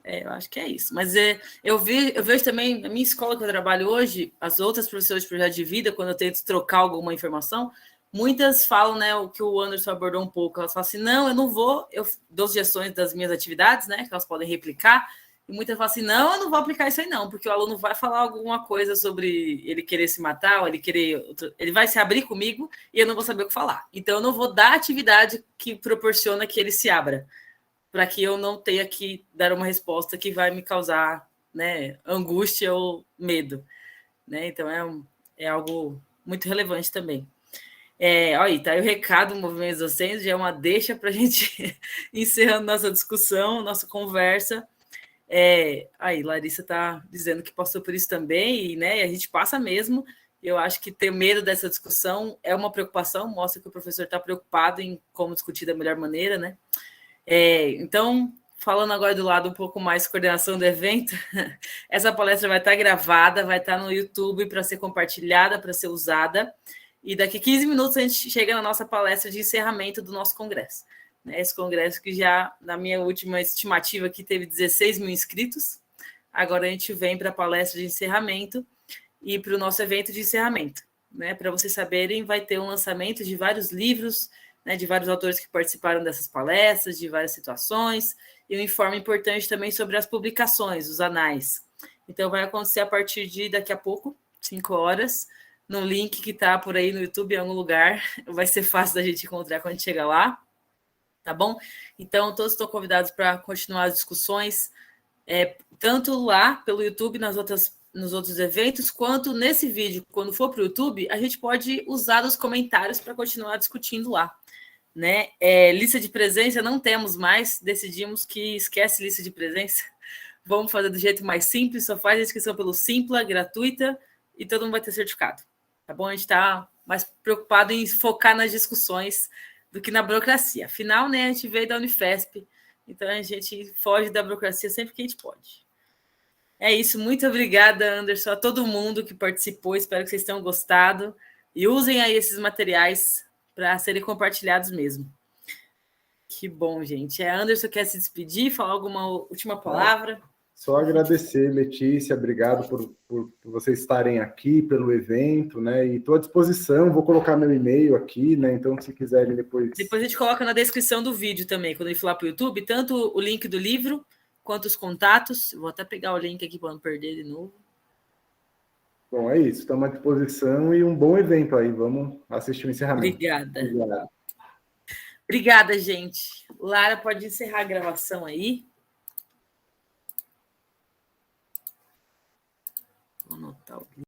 Eu acho que é isso. Mas eu vejo também, na minha escola que eu trabalho hoje, as outras professoras de projeto de vida, quando eu tento trocar alguma informação, muitas falam, né, o que o Anderson abordou um pouco. Elas falam assim, não, eu não vou, eu dou sugestões das minhas atividades, né, que elas podem replicar, e muitas falam assim, não, eu não vou aplicar isso aí não, porque o aluno vai falar alguma coisa sobre ele querer se matar, ou ele vai se abrir comigo e eu não vou saber o que falar. Então, eu não vou dar atividade que proporciona que ele se abra, para que eu não tenha que dar uma resposta que vai me causar, né, angústia ou medo. Né? Então, é algo muito relevante também. Olha aí, tá aí o recado do Movimento Docentes, já é uma deixa para a gente encerrando nossa discussão, nossa conversa. Aí, Larissa está dizendo que passou por isso também, e, né, a gente passa mesmo. Eu acho que ter medo dessa discussão é uma preocupação, mostra que o professor está preocupado em como discutir da melhor maneira, né? Então, falando agora do lado um pouco mais coordenação do evento, essa palestra vai estar gravada, vai estar no YouTube para ser compartilhada, para ser usada, e daqui 15 minutos a gente chega na nossa palestra de encerramento do nosso congresso. Né? Esse congresso que já, na minha última estimativa, aqui teve 16 mil inscritos, agora a gente vem para a palestra de encerramento e para o nosso evento de encerramento. Né? Para vocês saberem, vai ter um lançamento de vários livros, né, de vários autores que participaram dessas palestras, de várias situações, e um informe importante também sobre as publicações, os anais. Então, vai acontecer a partir de daqui a pouco, 5 horas, no link que está por aí no YouTube, em algum lugar. Vai ser fácil da gente encontrar quando a gente chegar lá, tá bom? Então, todos estão convidados para continuar as discussões, tanto lá pelo YouTube, nos outros eventos, quanto nesse vídeo. Quando for para o YouTube, a gente pode usar os comentários para continuar discutindo lá. né? Lista de presença não temos mais, decidimos que esquece lista de presença. Vamos fazer do jeito mais simples, só faz a inscrição pelo Simpla, gratuita, e todo mundo vai ter certificado. Tá bom? A gente está mais preocupado em focar nas discussões do que na burocracia. Afinal, né, a gente veio da Unifesp, então a gente foge da burocracia sempre que a gente pode. É isso, muito obrigada, Anderson, a todo mundo que participou, espero que vocês tenham gostado, e usem aí esses materiais para serem compartilhados mesmo. Que bom, gente. Anderson quer se despedir, falar alguma última palavra? Só agradecer, Letícia, obrigado por vocês estarem aqui, pelo evento, né? E estou à disposição, vou colocar meu e-mail aqui, né? Então, se quiserem depois... Depois a gente coloca na descrição do vídeo também, quando ele for lá para o YouTube, tanto o link do livro, quanto os contatos. Vou até pegar o link aqui para não perder de novo. Bom, é isso, estamos à disposição e um bom evento aí. Vamos assistir o encerramento. Obrigada. Obrigada, gente. Lara, pode encerrar a gravação aí.